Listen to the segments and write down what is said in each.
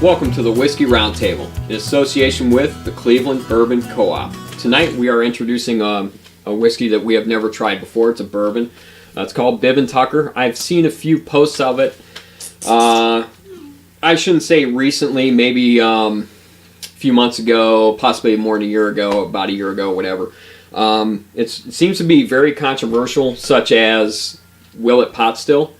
Welcome to the Whiskey Roundtable, in association with the Cleveland Bourbon Co-op. Tonight we are introducing a whiskey that we have never tried before. It's a bourbon. It's called Bibb & Tucker. I've seen a few posts of it. I shouldn't say recently, maybe a few months ago, possibly more than a year ago, about a year ago, whatever. It seems to be very controversial, such as, will it pot still?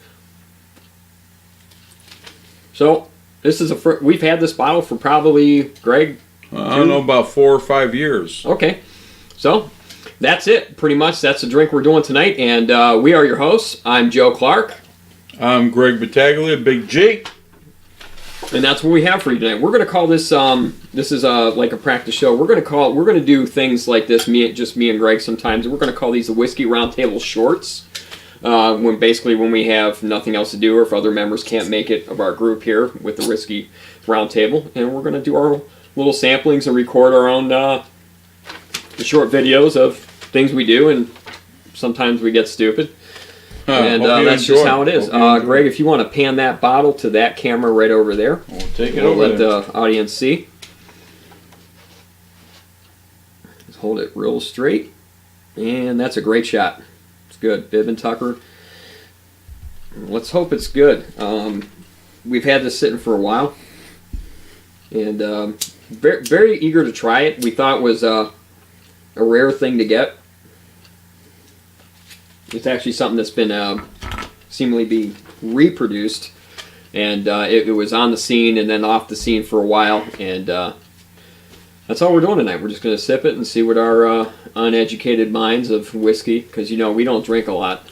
So, this is we've had this bottle for probably, Greg? I don't know, about 4 or 5 years. Okay. So, that's it, pretty much. That's the drink we're doing tonight, and we are your hosts. I'm Joe Clark. I'm Greg Battaglia, Big G. And that's what we have for you tonight. We're going to call this, this is like a practice show. We're going to do things like this, just me and Greg sometimes. We're going to call these the Whiskey Roundtable Shorts. When we have nothing else to do, or if other members can't make it of our group here with the Whiskey Roundtable, and we're going to do our little samplings and record our own short videos of things we do, and sometimes we get stupid, and that's just how it is. Greg, if you want to pan that bottle to that camera right over there, we'll take it over. Let the audience see. Just hold it real straight, and that's a great shot. Good. Bibb & Tucker. Let's hope it's good. We've had this sitting for a while, and very, very eager to try it. We thought it was a rare thing to get. It's actually something that's been seemingly be reproduced, and it was on the scene and then off the scene for a while, and that's all we're doing tonight. We're just going to sip it and see what our uneducated minds of whiskey, because we don't drink a lot.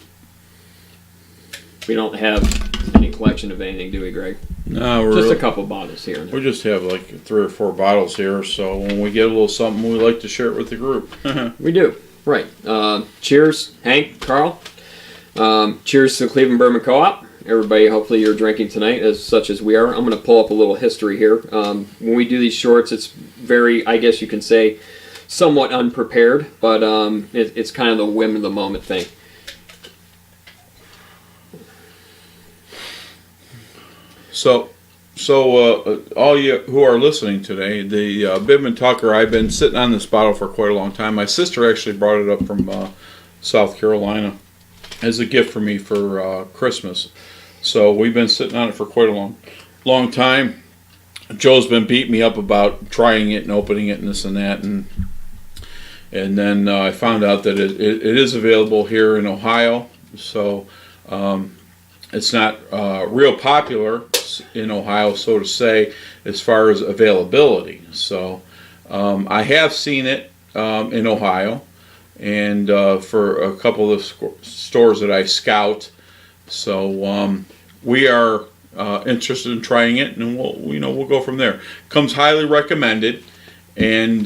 We don't have any collection of anything, do we, Greg? No, we're just a couple bottles here. We just have like 3 or 4 bottles here, so when we get a little something, we like to share it with the group. We do, right. Cheers, Hank, Carl. Cheers to the Cleveland Bourbon Co-op. Everybody, hopefully you're drinking tonight, as such as we are. I'm going to pull up a little history here. When we do these shorts, it's very, I guess you can say, somewhat unprepared, but it's kind of the whim of the moment thing. So all you who are listening today, the Bibb & Tucker, I've been sitting on this bottle for quite a long time. My sister actually brought it up from South Carolina as a gift for me for Christmas. So we've been sitting on it for quite a long time. Joe's been beating me up about trying it and opening it and this and that, and then I found out that it is available here in Ohio. So it's not real popular in Ohio, so to say, as far as availability. So I have seen it in Ohio, and for a couple of stores that I scout. So we are interested in trying it, and we'll go from there. Comes highly recommended, and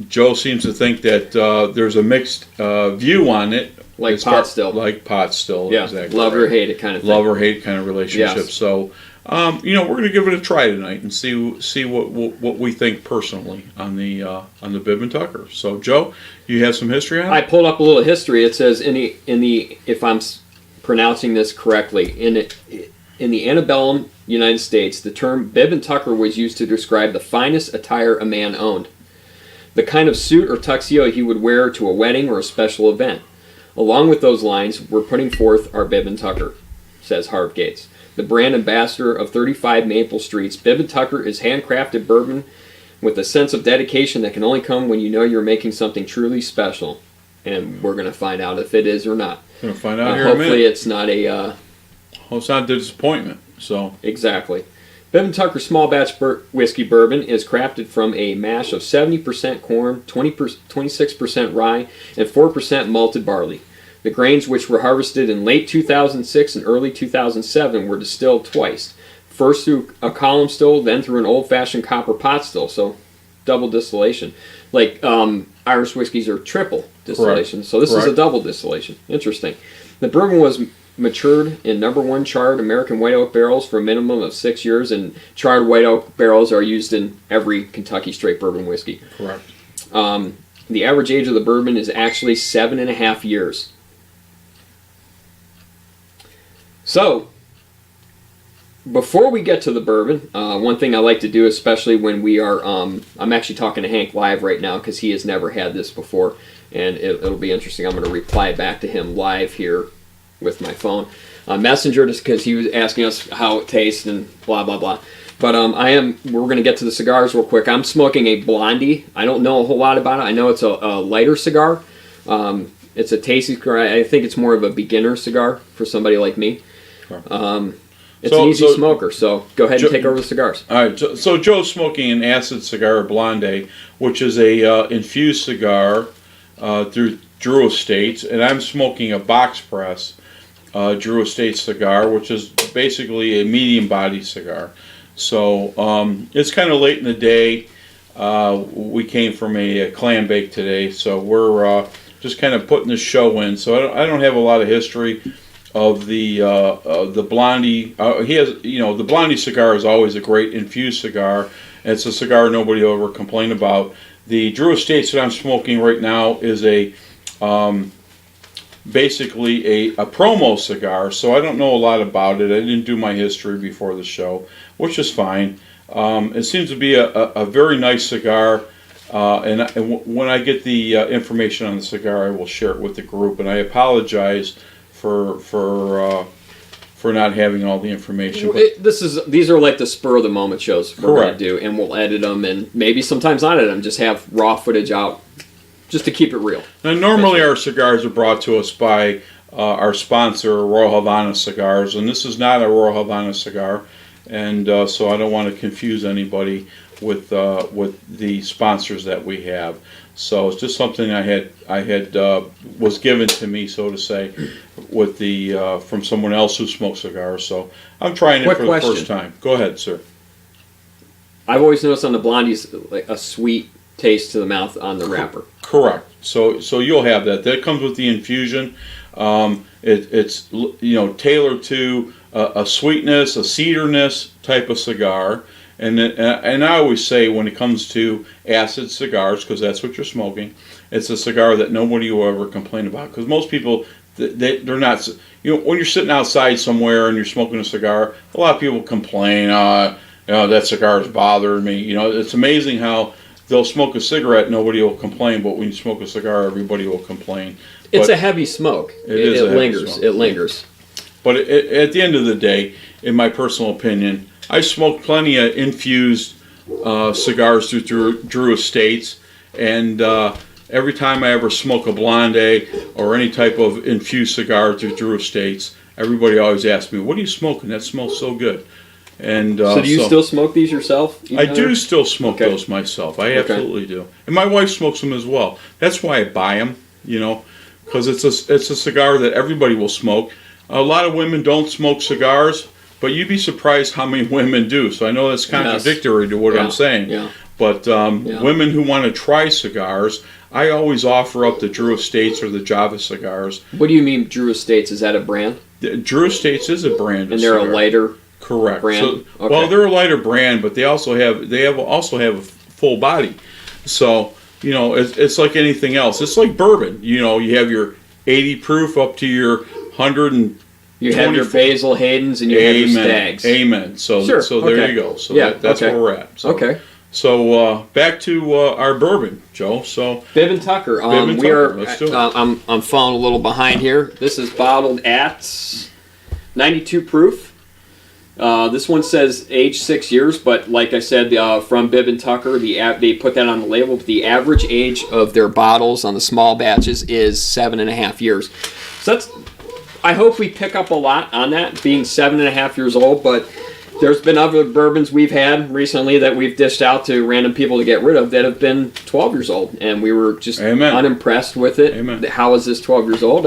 Joe seems to think that there's a mixed view on it. Like pot still. Like pot still, yeah, exactly. Love or hate it kind of thing. Love or hate kind of relationship. Yes. So, we're going to give it a try tonight and see what we think personally on the Bibb & Tucker. So, Joe, you have some history on it? I pulled up a little history. It says in the if I'm pronouncing this correctly, in the antebellum United States, the term Bibb & Tucker was used to describe the finest attire a man owned, the kind of suit or tuxedo he would wear to a wedding or a special event. Along with those lines, we're putting forth our Bibb & Tucker, says Harv Gates, the brand ambassador of 35 Maple Streets. Bibb & Tucker is handcrafted bourbon with a sense of dedication that can only come when you know you're making something truly special. And we're going to find out if it is or not. We're going to find out here in a minute. Hopefully it's not a... well, it's not a disappointment. So Exactly. Bibb & Tucker small batch whiskey bourbon is crafted from a mash of 70% corn, 26% rye, and 4% malted barley. The grains, which were harvested in late 2006 and early 2007, were distilled twice. First through a column still, then through an old-fashioned copper pot still, so double distillation. Like Irish whiskeys are triple distillation, Correct. So this Correct. is a double distillation. Interesting. The bourbon was matured in #1 charred American white oak barrels for a minimum of 6 years, and charred white oak barrels are used in every Kentucky straight bourbon whiskey. Correct. The average age of the bourbon is actually 7.5 years. So, before we get to the bourbon, one thing I like to do, especially when we are, I'm actually talking to Hank live right now because he has never had this before, and it'll be interesting. I'm going to reply back to him live here with my phone. Messenger, just because he was asking us how it tastes and blah, blah, blah. But we're going to get to the cigars real quick. I'm smoking a Blondie. I don't know a whole lot about it. I know it's a lighter cigar. It's a tasty cigar. I think it's more of a beginner cigar for somebody like me. Sure. It's an easy smoker, so go ahead and take over the cigars. All right, so Joe's smoking an acid cigar, Blonde, which is a infused cigar through Drew Estates, and I'm smoking a box press Drew Estates cigar, which is basically a medium body cigar. So it's kind of late in the day. We came from a clam bake today, so we're just kind of putting the show in. So I don't have a lot of history of the Blondie. He has, the Blondie cigar is always a great infused cigar. It's a cigar nobody will ever complain about. The Drew Estates that I'm smoking right now is a basically a promo cigar, so I don't know a lot about it. I didn't do my history before the show, which is fine. It seems to be a very nice cigar, and when I get the information on the cigar, I will share it with the group. And I apologize for not having all the information. These are like the spur of the moment shows we're going to do, and we'll edit them, and maybe sometimes not edit them, just have raw footage out, just to keep it real. Now, normally our cigars are brought to us by our sponsor, Royal Havana Cigars, and this is not a Royal Havana cigar, and so I don't want to confuse anybody with the sponsors that we have. So it's just something I had was given to me, so to say, with the from someone else who smokes cigars. So I'm trying it for the first time. Go ahead, sir. I've always noticed on the Blondies like a sweet taste to the mouth on the wrapper. Correct. So you'll have that. That comes with the infusion. It's tailored to a sweetness, a cederness type of cigar. And I always say when it comes to acid cigars, because that's what you're smoking, it's a cigar that nobody will ever complain about. Because most people, they're not, when you're sitting outside somewhere and you're smoking a cigar, a lot of people complain, that cigar is bothering me. It's amazing how they'll smoke a cigarette, nobody will complain, but when you smoke a cigar, everybody will complain. It's a heavy smoke. It lingers. It lingers. But at the end of the day, in my personal opinion, I smoked plenty of infused cigars through Drew Estates, and every time I ever smoke a Blonde or any type of infused cigar through Drew Estates, everybody always asks me, "What are you smoking? That smells so good." And so do you still smoke these yourself? I do still smoke those myself. I absolutely do, and my wife smokes them as well. That's why I buy them, because it's a cigar that everybody will smoke. A lot of women don't smoke cigars. But you'd be surprised how many women do. So I know that's contradictory to what I'm saying. Yeah. But women who want to try cigars, I always offer up the Drew Estates or the Java cigars. What do you mean Drew Estates? Is that a brand? Drew Estates is a brand. And they're a lighter Correct. brand? So, well, they're a lighter brand, but they also have a full body. So, it's like anything else. It's like bourbon. You have your 80 proof up to your 100 and you have your Basil Haydens and you have your Stags. Amen. So there you go. So that's where we're at. So, So back to our bourbon, Joe. So Bibb and Tucker. Let's do it. I'm falling a little behind here. This is bottled at 92 proof. This one says age 6 years, but like I said, from Bibb and Tucker, they put that on the label. But the average age of their bottles on the small batches is 7.5 years. So I hope we pick up a lot on that, being 7.5 years old, but there's been other bourbons we've had recently that we've dished out to random people to get rid of that have been 12 years old, and we were just unimpressed with it. Amen. How is this 12 years old?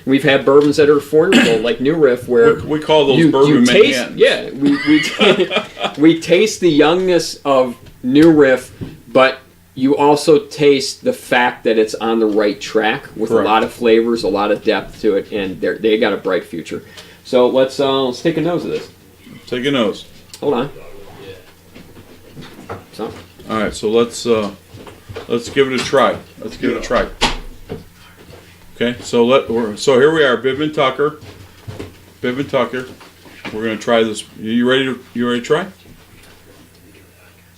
We've had bourbons that are 4 years old, like New Riff, where we call those bourbon Manhattans. Yeah, we taste the youngness of New Riff, but you also taste the fact that it's on the right track with a lot of flavors, a lot of depth to it, and they got a bright future. So let's take a nose of this. Take a nose. Hold on. So. All right, so let's give it a try. Let's give it a try. Okay, so here we are, Bibb and Tucker. Bibb and Tucker. We're gonna try this. You ready to try?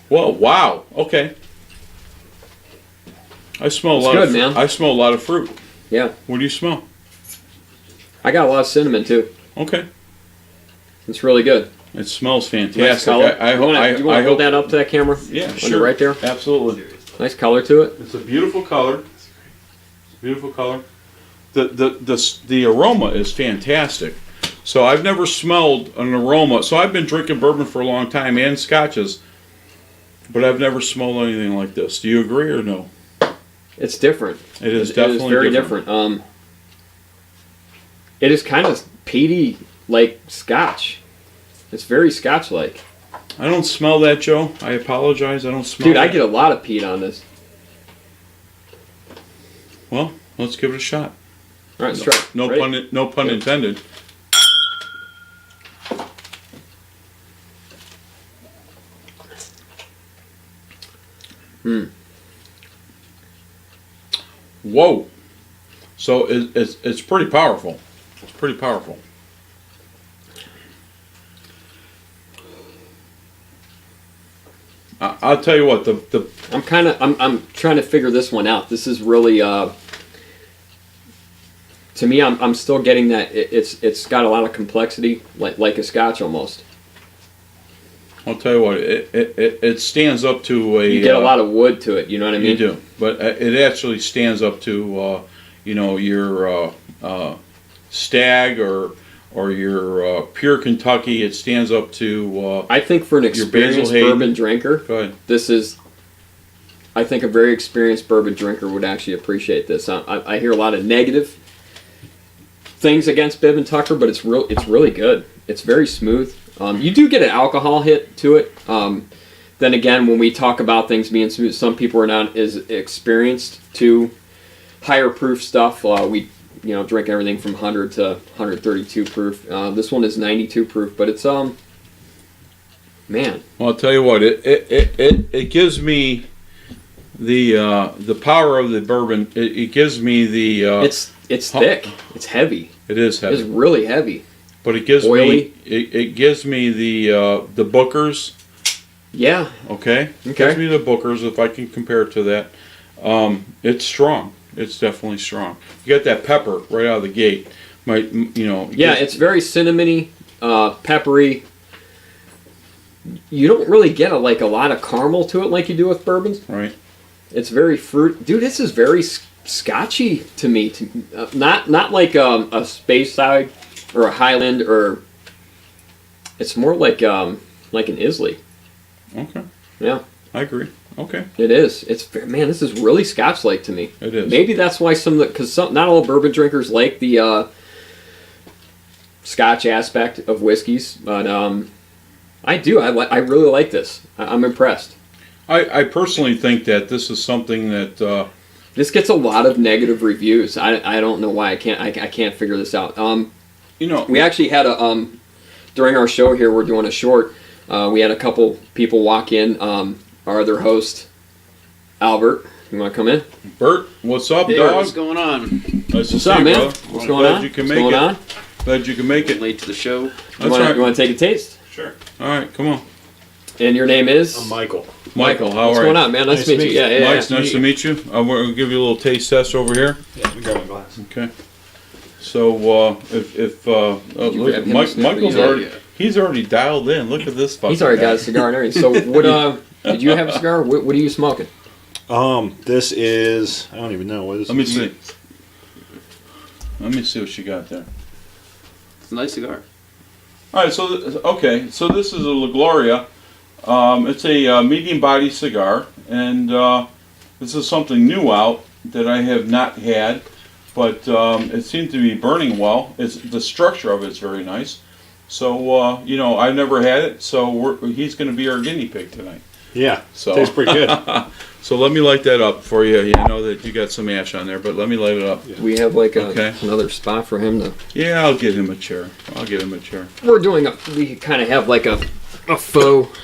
Whoa! Wow. Okay. I smell a lot good, of man. I smell a lot of fruit. Yeah. What do you smell? I got a lot of cinnamon too. Okay. It's really good. It smells fantastic. Nice color. I you want to hold that up to that camera? Yeah, When sure. you're right there. Absolutely. Nice color to it. It's a beautiful color. Beautiful color. The aroma is fantastic. So I've never smelled an aroma. So I've been drinking bourbon for a long time and scotches, but I've never smelled anything like this. Do you agree or no? It's different. It is definitely It is very different. It is kind of peaty, like Scotch. It's very Scotch-like. I don't smell that, Joe. I apologize. I don't smell Dude, that. I get a lot of peat on this. Well, let's give it a shot. All right, let's try it. No Ready? pun intended. Whoa. So it's pretty powerful. It's pretty powerful. I'll tell you what. I'm trying to figure this one out. This is really to me. I'm still getting that it's got a lot of complexity, like a Scotch almost. I'll tell you what. It stands up to a. You get a lot of wood to it. You know what I mean? You do, but it actually stands up to your Stag or your pure Kentucky. It stands up to. I think for an experienced bourbon drinker, go ahead. This is. I think a very experienced bourbon drinker would actually appreciate this. I hear a lot of negative things against Bibb and Tucker, but it's really good. It's very smooth. You do get an alcohol hit to it. Then again, when we talk about things being smooth, some people are not as experienced to higher proof stuff. We drink everything from 100 to 132 proof. This one is 92 proof, but it's man. Well, I'll tell you what. It gives me the power of the bourbon. It gives me the. It's thick. It's heavy. It is heavy. It's really heavy. But it gives Oily. me it gives me the Bookers. Yeah. Okay. It gives me the Bookers, if I can compare it to that. It's strong. It's definitely strong. You got that pepper right out of the gate. It's very cinnamony, peppery. You don't really get a lot of caramel to it like you do with bourbons. Right. It's very fruit. Dude, this is very Scotchy to me. Not like a Speyside or a Highland, or it's more like an Islay. Okay. Yeah. I agree. Okay. It is. Man, this is really Scotch-like to me. It is. Maybe that's why not all bourbon drinkers like the Scotch aspect of whiskeys, but I do. I really like this. I'm impressed. I personally think that this is something that this gets a lot of negative reviews. I don't know why. I can't figure this out. We actually had during our show here, we're doing a short. We had a couple people walk in. Our other host, Albert, you want to come in? Bert, what's up, Hey, dog? What's going on? Nice to What's see up, you, man? brother. What's going on? Glad you can What's make going it. on? Glad you can make it. Late to the show. That's right. You want to take a taste? Sure. All right, come on. And your name is? I'm Michael. Michael, how What's are going you? on, man? Nice to meet you. Yeah. Mike's nice to meet you. I'm going to give you a little taste test over here. Yeah, let me grab my glass. Okay. So look, Michael's he's already dialed in. Look at this fucking He's already guy. got a cigar and everything. So what? Did you have a cigar? What are you smoking? This is, I don't even know what is. Let me see. Let me see what you got there. It's a nice cigar. All right, so this is a La Gloria. It's a medium body cigar, and this is something new out that I have not had, but it seems to be burning well. The structure of it's very nice. So I've never had it, so he's going to be our guinea pig tonight. Yeah, So tastes pretty good. So let me light that up for you. I know that you got some ash on there, but let me light it up. Do we have Okay. another spot for him to? Yeah, I'll get him a chair. We kind of have like a faux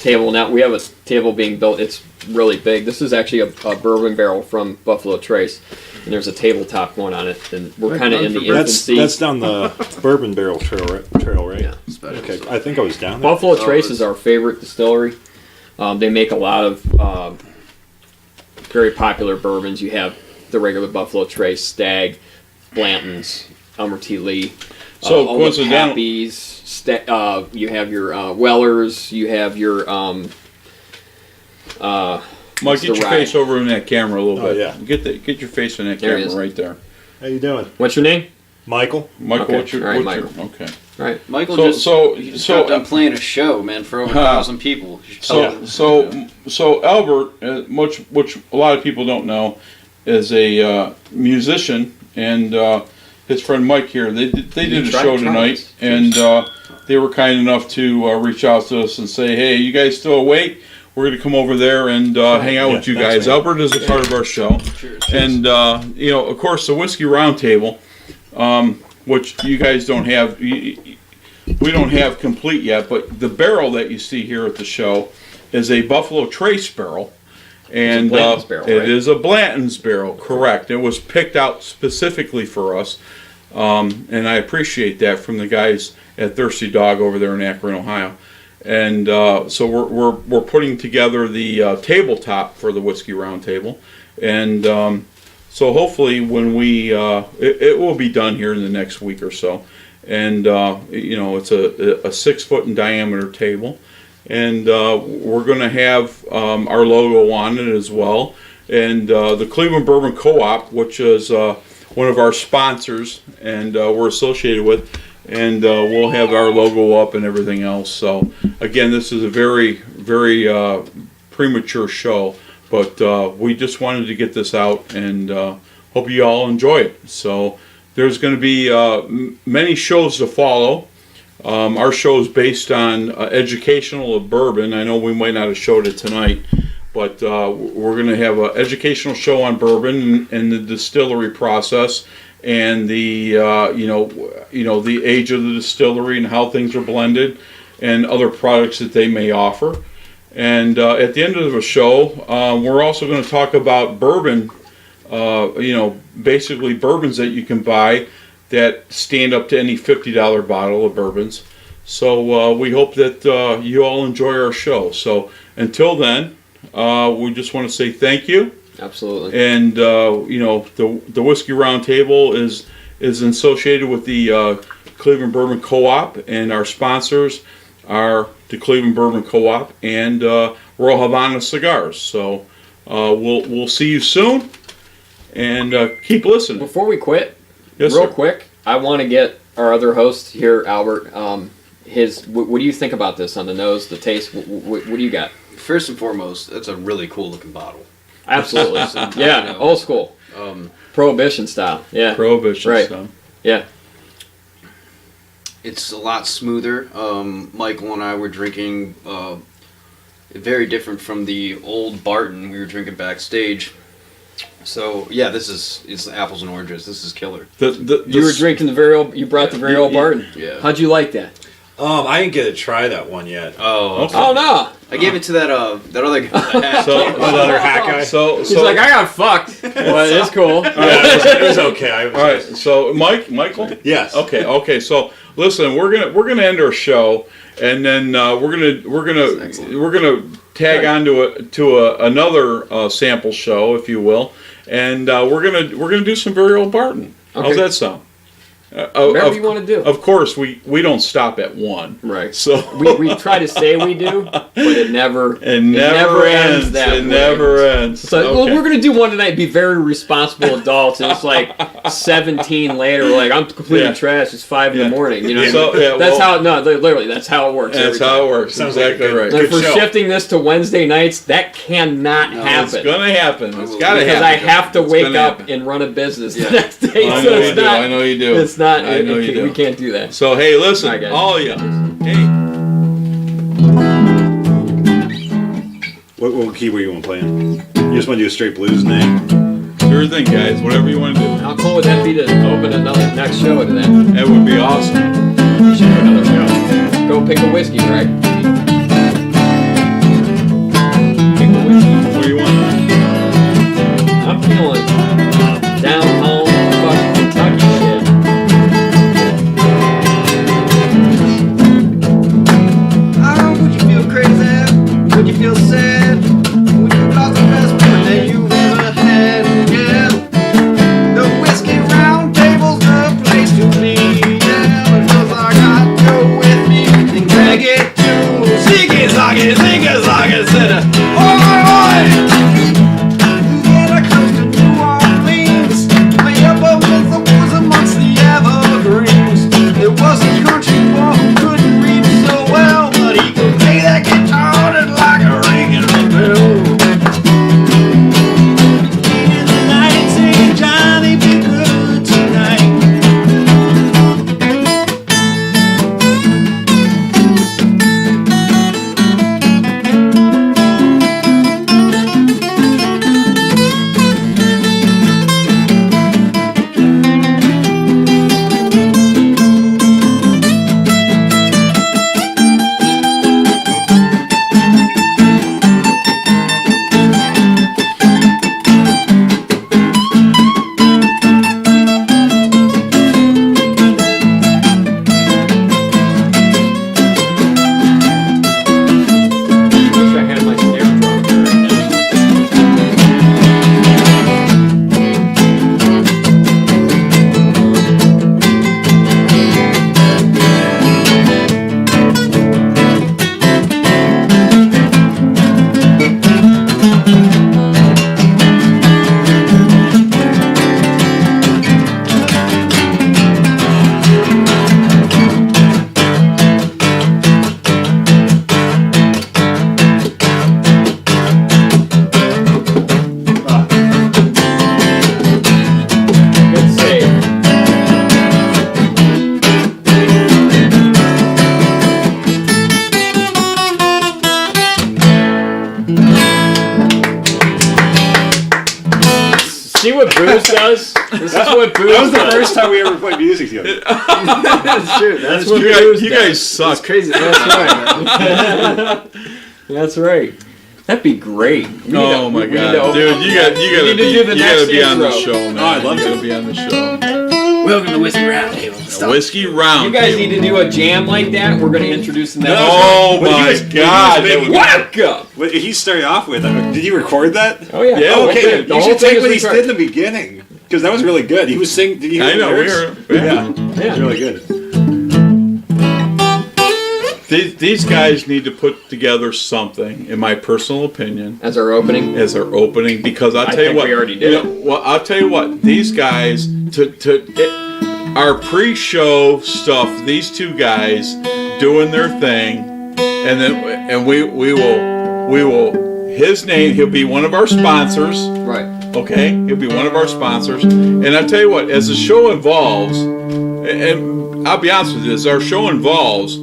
table now. We have a table being built. It's really big. This is actually a bourbon barrel from Buffalo Trace, and there's a tabletop one on it. And we're kind of in the infancy. That's down the Bourbon Barrel Trail, right? Yeah. Okay, I think I was down there. Buffalo Trace is our favorite distillery. They make a lot of very popular bourbons. You have the regular Buffalo Trace, Stag, Blanton's, Elmer T. Lee. So all the coincidental- Pappies, you have your Wellers, you have your Mike, get your face over in that camera a little Oh, bit. yeah. Get your face in that There he camera is. right there. How you doing, What's your name? Michael? Michael, Okay. what's your, All right, what's your Michael. okay? All right. Michael So just got done playing a show, man, for over 1,000 people. You should tell them. So Albert, which a lot of people don't know, is a musician, and his friend Mike here. They did a show tonight, and they were kind enough to reach out to us and say, "Hey, you guys still awake? We're going to come over there and hang out with you thanks, guys." man. Albert is a part of our show, Cheers. and of course, the Whiskey Roundtable, which you guys don't have. We don't have complete yet, but the barrel that you see here at the show is a Buffalo Trace barrel. And Blanton's barrel, it right? is a Blanton's barrel, correct. It was picked out specifically for us, and I appreciate that from the guys at Thirsty Dog over there in Akron, Ohio. And so we're putting together the tabletop for the Whiskey Roundtable, and so hopefully when we it will be done here in the next week or so. And it's a 6 foot in diameter table, and we're going to have our logo on it as well. And the Cleveland Bourbon Co-op, which is one of our sponsors, and we're associated with, and we'll have our logo up and everything else. So again, this is a very, very premature show, but we just wanted to get this out, and hope you all enjoy it. So there's going to be many shows to follow. Our show is based on educational of bourbon. I know we might not have showed it tonight, but we're going to have an educational show on bourbon and the distillery process, and the the age of the distillery and how things are blended, and other products that they may offer. And at the end of the show, we're also going to talk about bourbon. Basically bourbons that you can buy that stand up to any $50 bottle of bourbons. So we hope that you all enjoy our show. So until then, we just want to say thank you. Absolutely. And the Whiskey Roundtable is associated with the Cleveland Bourbon Co-op, and our sponsors are the Cleveland Bourbon Co-op and Royal Havana Cigars. So we'll see you soon. And keep listening. Before we quit, Yes, real sir. quick, I want to get our other host here, Albert. What do you think about this on the nose, the taste? What do you got? First and foremost, that's a really cool looking bottle. Absolutely. Yeah, old school. Prohibition style. Yeah. Prohibition Right. stuff. Yeah. It's a lot smoother. Michael and I were drinking very different from the old Barton we were drinking backstage. So yeah, it's apples and oranges. This is killer. You were drinking the very old. You brought the very old Barton. Yeah. How'd you like that? I didn't get to try that one yet. Oh, Okay. Oh no! I gave it to that other guy. So Another hack guy. He's like, I got fucked. Well, it's cool. It was okay. all right. So Michael. Yes. Okay. So listen, we're gonna end our show, and then we're gonna tag on to another sample show, if you will, and we're gonna do some very old Barton. Okay. How's that sound? Whatever you want to do. Of course, we don't stop at one. Right. So We try to say we do, but it never never ends. that It way. never ends. So well, Okay. we're gonna do one tonight. Be very responsible adults, and it's like 17 later. We're like, I'm completely Yeah. trash. It's 5 in the morning. You know. So, what I mean? yeah, That's well- how. No, literally, that's how it works. That's every time. how it works. Sounds like Exactly a right. And good for show. shifting this to Wednesday nights, that cannot It's happen. gonna happen. It's gotta Because happen. I have to It's wake gonna up happen. and run a business the Yeah. next day. I So know you it's do. not. I know you do. It's not. I know you do. We can't do that. So hey, listen, All right, guys. all of you. Hey, What key were you want to play in? You just want to do a straight blues name? do your thing, guys. Whatever you want to do. How cool would that be to open another next show to that? That would be awesome. We should do another show. Go pick a whiskey, Greg. would you feel sad? Would you lost the best friend that you've ever had? Yeah. The whiskey round table's the place to be. Yeah, because I got you with me. And drag it to Ziggy Zaggy, Ziggy Zaggy, said oi, oi, yeah, I comes to New Orleans. My elbow with the woods amongst the evergreens. There was a country boy who couldn't read so well, but he could play that guitar and like a ringing bell. In the night, saying, Johnny, be good tonight. Wish I had my snare drum here right now. Good save. See what booze does? This is what booze That was the does. first time we ever played music together. That's true. That's what You booze guys, you does. guys suck. Crazy. That's right. That's right. That'd be great. We need Oh to- my we need god, to open- dude! You gotta need to do the you gotta next be on the intro. show, man. Oh, I'd love you to. gotta be on the show. Welcome to Whiskey Roundtable. Whiskey round. You guys need to do a jam like that. We're gonna introduce the next. Oh When he my was- when he was god! making- Welcome. What he started off with, did you record that? Oh yeah. Yeah, Oh, Okay, The you whole should thing take is what he did recorded. in the beginning, because that was really good. He was singing. Did you hear I the know we lyrics? heard. Yeah, Yeah. it was really good. These guys need to put together something, in my personal opinion, As our opening. as their opening. Because I'll I tell you think what, we already did it. well, I'll tell you what. These guys our pre-show stuff. These two guys doing their thing, and we will. His name. He'll be one of our sponsors. Right. Okay, he'll be one of our sponsors. And I'll tell you what, as the show evolves, and I'll be honest with you, as our show evolves,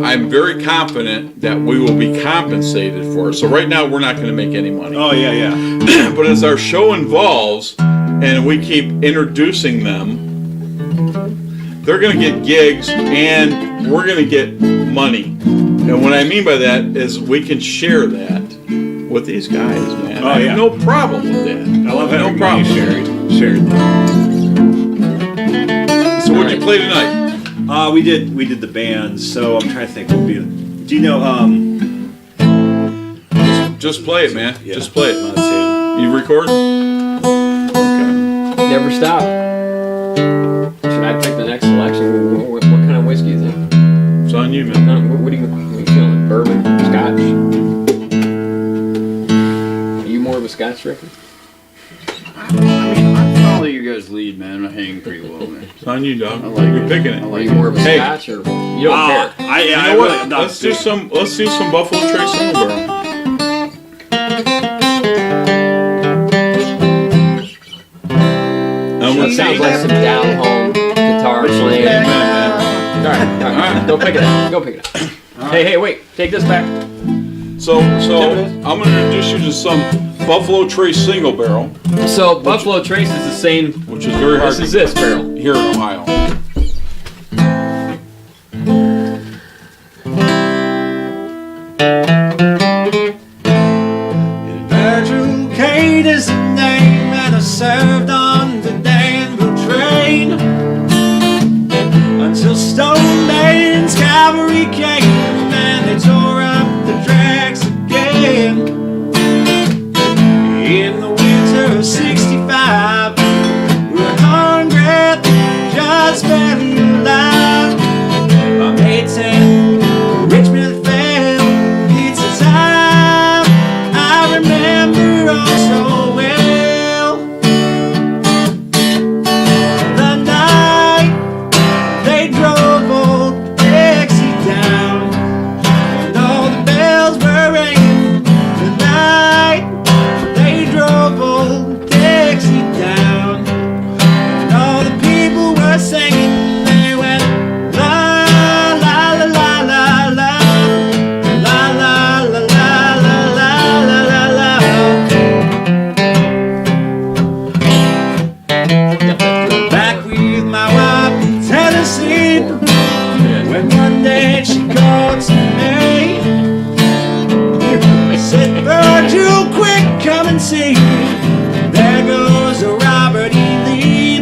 I'm very confident that we will be compensated for it. So right now, we're not going to make any money. Oh yeah, yeah. But as our show evolves, and we keep introducing them, they're going to get gigs, and we're going to get money. And what I mean by that is we can share that with these guys, man. Oh, I yeah. have no problem with that. I love no having problem. money shared. So what'd you play tonight? We did the bands. So I'm trying to think. What would be? Do you know? Just play it, man. Yeah, Just play it. not too. You record? Okay. Never stop. Should I pick the next selection? What kind of whiskey is it? It's on you, man. What are you feeling? Bourbon? Scotch? Are you more of a Scotch drinker? I follow you guys' lead, man. I'm hanging pretty well, man. It's on you, dog. I like You're it. picking I it. Are like you more of a Hey. Scotch or you don't care? I You I know really, I'm what? not Let's do big. some Buffalo Trace Single Barrel. And That we're sounds like some down home guitar playing. man. All right. Go pick it up. Go pick it up. Hey, wait. Take this back. So I'm going to introduce you to some Buffalo Trace Single Barrel, So Buffalo Trace is the same. which is very hard This is to this barrel. here in Ohio. Virgil Kate is the name, and I served on the Danville train until Stone Man's cavalry came and they tore up the train. and see. There goes Robert E. Lee.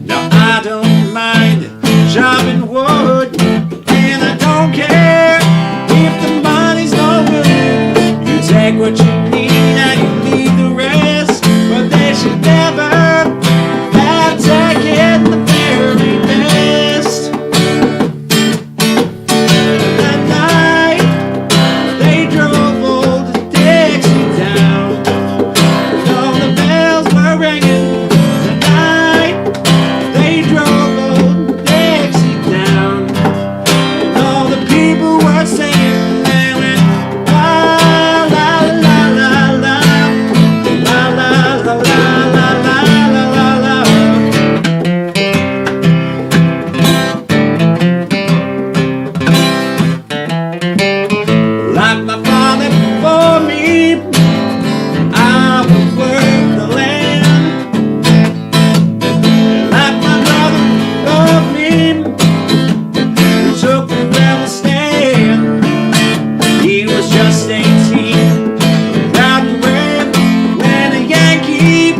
Now I don't mind chopping wood, and I don't care if the money's no good. You take what you need and you leave the rest, but they should never have taken the very best. That night they drove old Dixie down, and all the bells were ringing. That night they drove old Dixie down, and all the people were singing. They went la la la la la la la la la la la la la. Like my father before me, I would work the land. Like my brother before me, who took the rebel stand. He was just 18, proud and brave, when a Yankee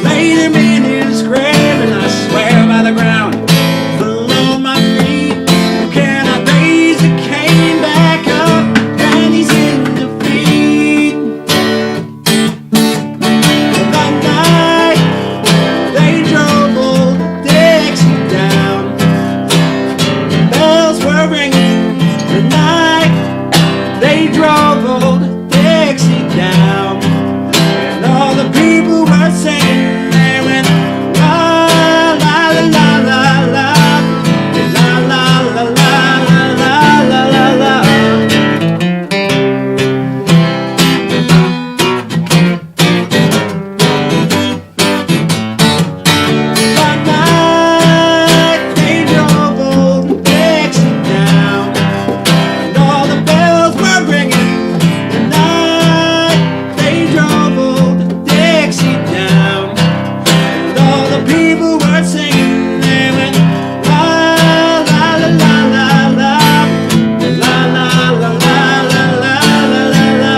laid him in his grave. And I swear by the ground below my feet, can I raise a cane back up when he's in defeat? That night they drove old Dixie down, bells were ringing. The night they drove old Dixie down, and all the people were singing. They went la la la la la la la la la la la la la. That night they drove old Dixie down, and all the bells were ringing. The night they drove old Dixie down, and all the people were singing. They went la la la la la la la la la la la la la la.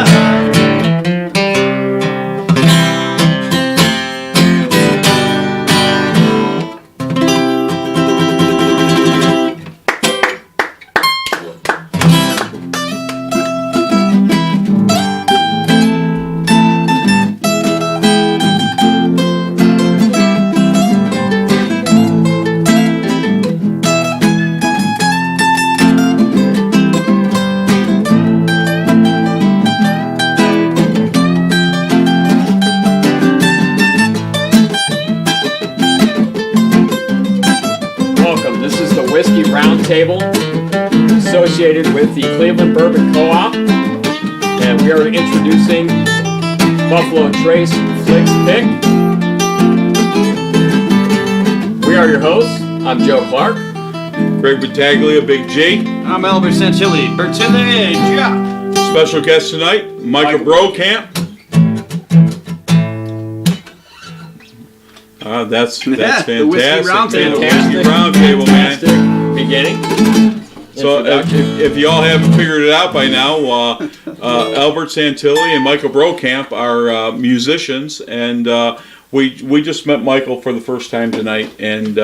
Welcome. This is the Whiskey Roundtable associated with the Cleveland Bourbon Co-op, and we are introducing Buffalo Trace Flicks Pick. We are your hosts. I'm Joe Clark. Greg Battaglia, Big G. I'm Albert Santilli. Bertilli, yeah. Special guest tonight, Michael Brokamp. That's fantastic. the Whiskey Roundtable. The Whiskey Roundtable, man. Fantastic beginning. So if y'all haven't figured it out by now, Albert Santilli and Michael Brokamp are musicians, and we just met Michael for the first time tonight, and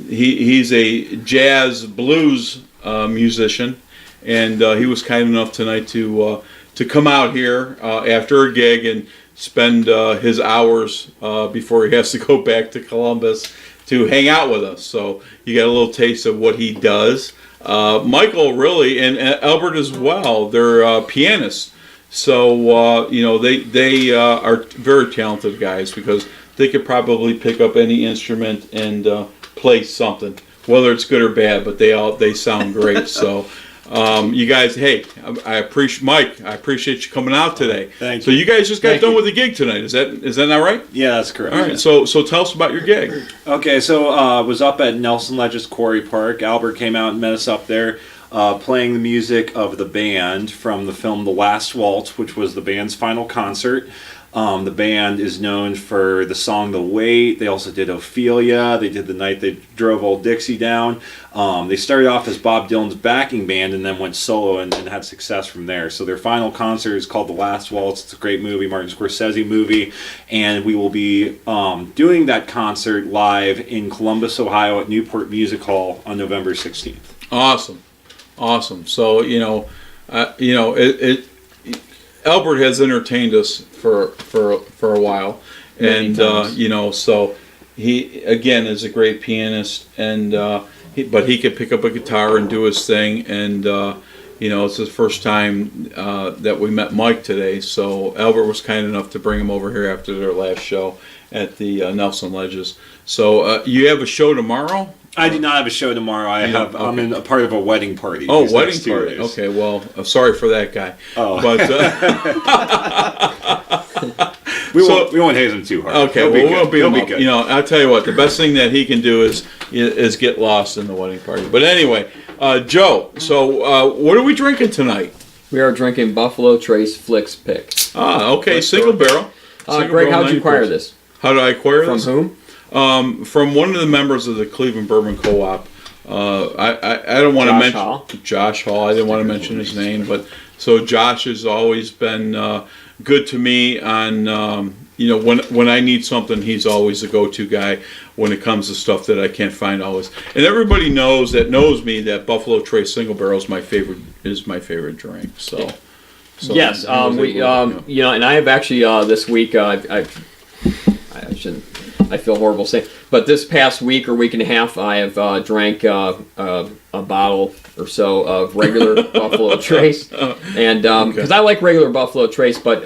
he's a jazz blues musician, and he was kind enough tonight to come out here after a gig and spend his hours before he has to go back to Columbus to hang out with us. So you got a little taste of what he does. Michael really, and Albert as well, they're pianists. So, they are very talented guys because they could probably pick up any instrument and play something, whether it's good or bad, but they sound great. So, you guys, hey, I appreciate you coming out today. Thank So you guys just got done with the gig tonight. Is that not right? Yeah, that's correct. All right. So tell us about your gig. Okay, so I was up at Nelson Ledges Quarry Park. Albert came out and met us up there, playing the music of the band from the film The Last Waltz, which was the band's final concert. The band is known for the song "The Wait." They also did Ophelia. They did "The Night They Drove Old Dixie Down." They started off as Bob Dylan's backing band and then went solo and had success from there. So their final concert is called "The Last Waltz." It's a great movie, Martin Scorsese movie, and we will be doing that concert live in Columbus, Ohio, at Newport Music Hall on November 16th. Awesome. So Albert has entertained us for a while, and so he again is a great pianist, and but he could pick up a guitar and do his thing, and it's his first time that we met Mike today. So Albert was kind enough to bring him over here after their last show at the Nelson Ledges. So you have a show tomorrow? I do not have a show tomorrow. I'm in a part of a wedding party. Oh, these wedding next 2 party. days. Okay, well, sorry for that guy. Oh. But we won't haze him too hard. okay, we'll beat him up. Good. I'll tell you what. The best thing that he can do is get lost in the wedding party. But anyway, Joe. So what are we drinking tonight? We are drinking Buffalo Trace Flicks Pick. Okay, single barrel. Greg, how'd you acquire this? How did I acquire this? From whom? From one of the members of the Cleveland Bourbon Co-op. I don't want to mention Josh Hall. I didn't want to mention his name, but so Josh has always been good to me on when I need something, he's always the go-to guy when it comes to stuff that I can't find always. And everybody knows me that Buffalo Trace Single Barrel is my favorite drink. So yes, and I have actually this week I shouldn't. I feel horrible saying, but this past week or week and a half, I have drank a bottle or so of regular Buffalo Trace, and because I like regular Buffalo Trace, but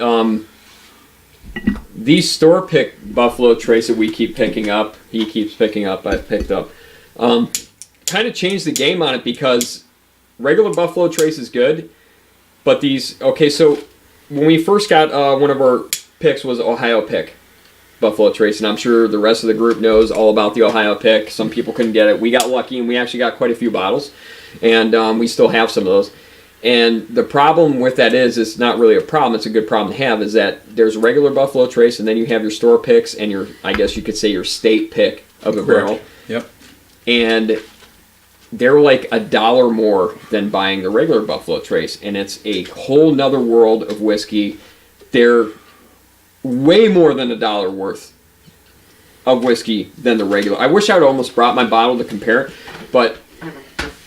these store pick Buffalo Trace that we keep picking up, he keeps picking up, I've picked up, kind of changed the game on it because regular Buffalo Trace is good, but so when we first got one of our picks was Ohio Pick Buffalo Trace, and I'm sure the rest of the group knows all about the Ohio Pick. Some people couldn't get it. We got lucky, and we actually got quite a few bottles, and we still have some of those. And the problem with that is, it's not really a problem. It's a good problem to have, is that there's regular Buffalo Trace, and then you have your store picks, and I guess you could say your state pick of a barrel. Yep. And they're like $1 more than buying the regular Buffalo Trace, and it's a whole nother world of whiskey. They're way more than $1 worth of whiskey than the regular. I wish I would almost brought my bottle to compare it, but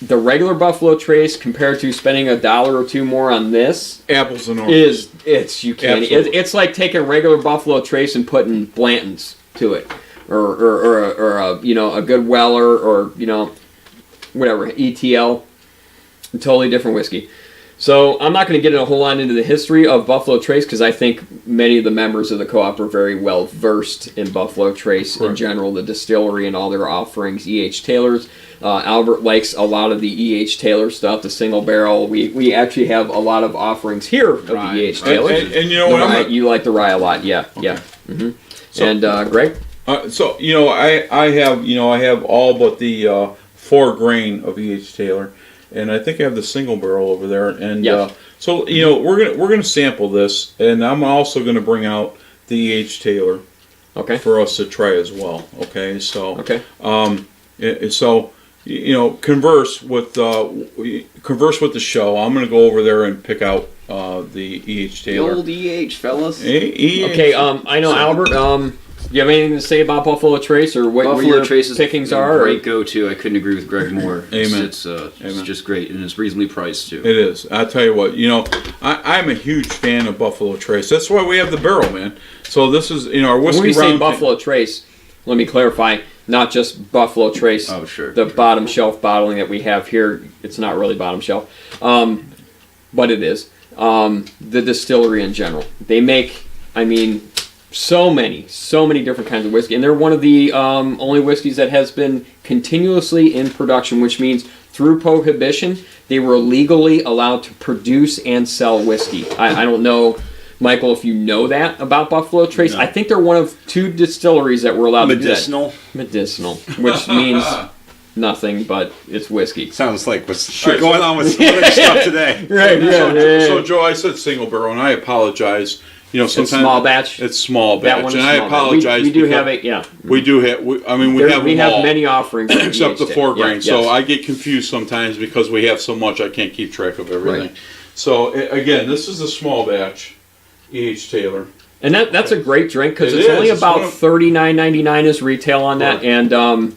the regular Buffalo Trace compared to spending $1 or $2 more on this, apples and oranges, it's like taking regular Buffalo Trace and putting Blanton's to it, or a good Weller, or whatever, ETL, a totally different whiskey. So I'm not going to get a whole lot into the history of Buffalo Trace because I think many of the members of the co-op are very well versed in Buffalo Trace in general, the distillery and all their offerings. E.H. Taylor's. Albert likes a lot of the E.H. Taylor stuff, the single barrel. We actually have a lot of offerings here of the E.H. Taylor. And you know what? You like the rye a lot, yeah. Okay. Yeah. Mm-hmm. So, and Greg? I have all but the 4 grain of E.H. Taylor. And I think I have the single barrel over there, and so we're gonna sample this, and I'm also gonna bring out the E.H. Taylor, for us to try as well. Okay, so converse with the show. I'm gonna go over there and pick out the E.H. Taylor. The old E.H. fellas. E.H. Okay, I know Albert. Do you have anything to say about Buffalo Trace, or what your pickings are? Great go-to. I couldn't agree with Greg more. Amen. It's just great, and it's reasonably priced too. It is. I'll tell you what. I'm a huge fan of Buffalo Trace. That's why we have the barrel, man. So this is our whiskey. When we say Buffalo Trace, let me clarify. Not just Buffalo Trace. Oh, sure. The bottom shelf bottling that we have here. It's not really bottom shelf, but it is. The distillery in general. They make. So many different kinds of whiskey, and they're one of the only whiskeys that has been continuously in production, which means through Prohibition, they were legally allowed to produce and sell whiskey. I don't know, Michael, if you know that about Buffalo Trace. No. I think they're one of 2 distilleries that were allowed to do that. Medicinal, which means nothing, but it's whiskey. Sounds like what's going on with some other stuff today. Right, So, Joe, I said single barrel, and I apologize. you know, sometimes small batch. It's small That batch, one and is I small batch. apologize. We do because have it. Yeah. We do have. I mean, we There- have we them have all, many offerings for except the EH 4 day. grain. Yeah, So yes. I get confused sometimes because we have so much I can't keep track of everything. Right. So again, this is a small batch, E.H. Taylor. And that's a great drink because It it's is. only It's one about of- $39.99 is retail on that, Right. and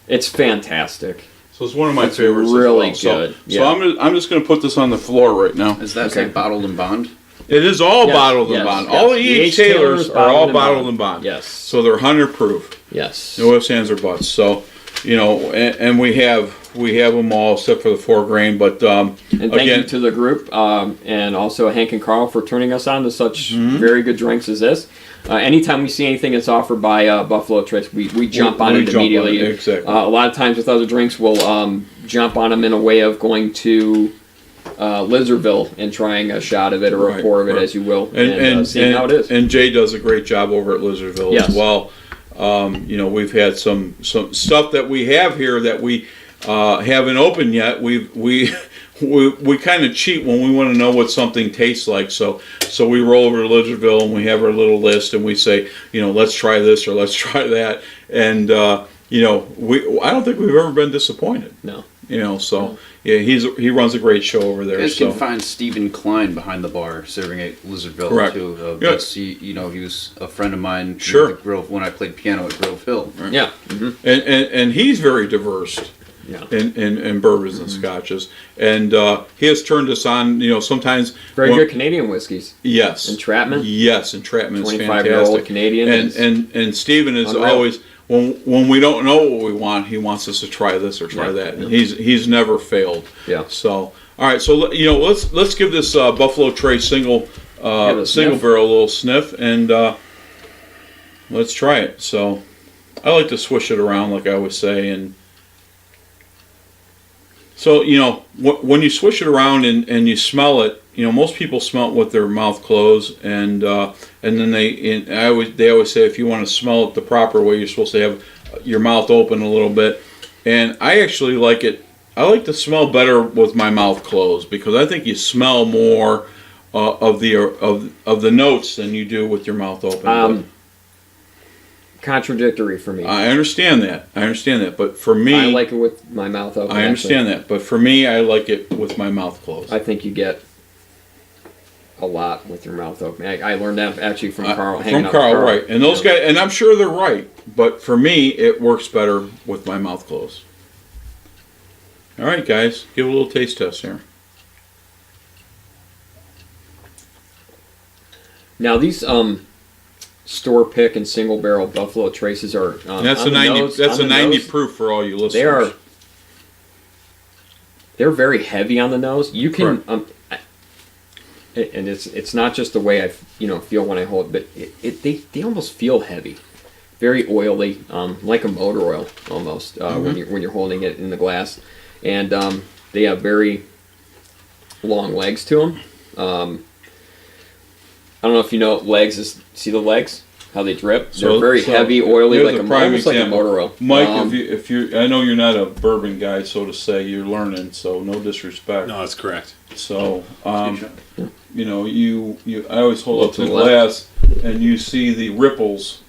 it's fantastic. So it's one of my It's favorites. really as well. good, So yeah. I'm just going to put this on the floor right now. Is that Okay. say bottled and bond? It is all Yes, bottled and yes, bond. yes. All the E.H. Taylors are all bottled bond. and bond. Yes. So they're 100 proof. Yes. No ifs, ands, or buts. So, you know, and we have them all except for the 4 grain. But And thank again, you to the group and also Hank and Carl for turning us on to such Mm-hmm. very good drinks as this. Anytime we see anything that's offered by Buffalo Trace, we jump on we it jump on immediately. it, exactly. A lot of times with other drinks, we'll jump on them in a way of going to Lizardville and trying a shot of it or a Right, pour of it, right. as you will, and seeing how it is. And Jay does a great job over at Lizardville Yes. as well. You know, we've had some stuff that we have here that we haven't opened yet. We kind of cheat when we want to know what something tastes like. So we roll over to Lizardville and we have our little list and we say, you know, let's try this or let's try that. And you know, I don't think we've ever been disappointed. No. You know, so yeah, he runs a great show over there. You guys So can find Stephen Klein behind the bar serving at Lizardville Correct. too. Yeah. You know, he was a friend of mine. Sure. At the Grove, when I played piano at Grove Hill. Yeah. Mm-hmm. and he's very diverse. Yeah. In bourbons and scotches, and he has turned us on. You know, sometimes Very when- good Canadian whiskeys. Yes, Entrapment? Yes, Entrapment is 25-year-old fantastic. Canadian is and Stephen is unreal. always when we don't know what we want, he wants us to try this or try Yeah, that. And yeah. he's never failed. Yeah. So all right, so you know, let's give this Buffalo Trace single Give it a single sniff. barrel a little sniff, and let's try it. So I like to swish it around, like I always say, and. So, you know, when you swish it around and you smell it, you know, most people smell it with their mouth closed, and then they always say if you want to smell it the proper way, you're supposed to have your mouth open a little bit. And I actually like it. I like to smell better with my mouth closed because I think you smell more of the notes than you do with your mouth open. Contradictory for me. I understand that, but for me, I like it with my mouth open. I understand that, but for me, I like it with my mouth closed. I think you get a lot with your mouth open. I learned that actually from Carl. hanging out with Carl, right? And those guys, and I'm sure they're right, but for me, it works better with my mouth closed. All right, guys, give a little taste test here. Now these store pick and single barrel Buffalo Traces are And that's on a the 90. nose- That's on a the 90 nose, proof for all you listeners. They're very heavy on the nose. You can Correct. and it's not just the way I feel when I hold it, but they almost feel heavy, very oily, like a motor oil almost when you're holding it in the glass, and they have very long legs to them. I don't know if you know legs is. See the legs? How they drip? They're very heavy, oily, here's like a prime almost like a example. motor oil. Mike, if you, I know you're not a bourbon guy, so to say. You're learning, so no disrespect. No, that's correct. So, you know, I always hold up to the the left. glass, and you see the ripples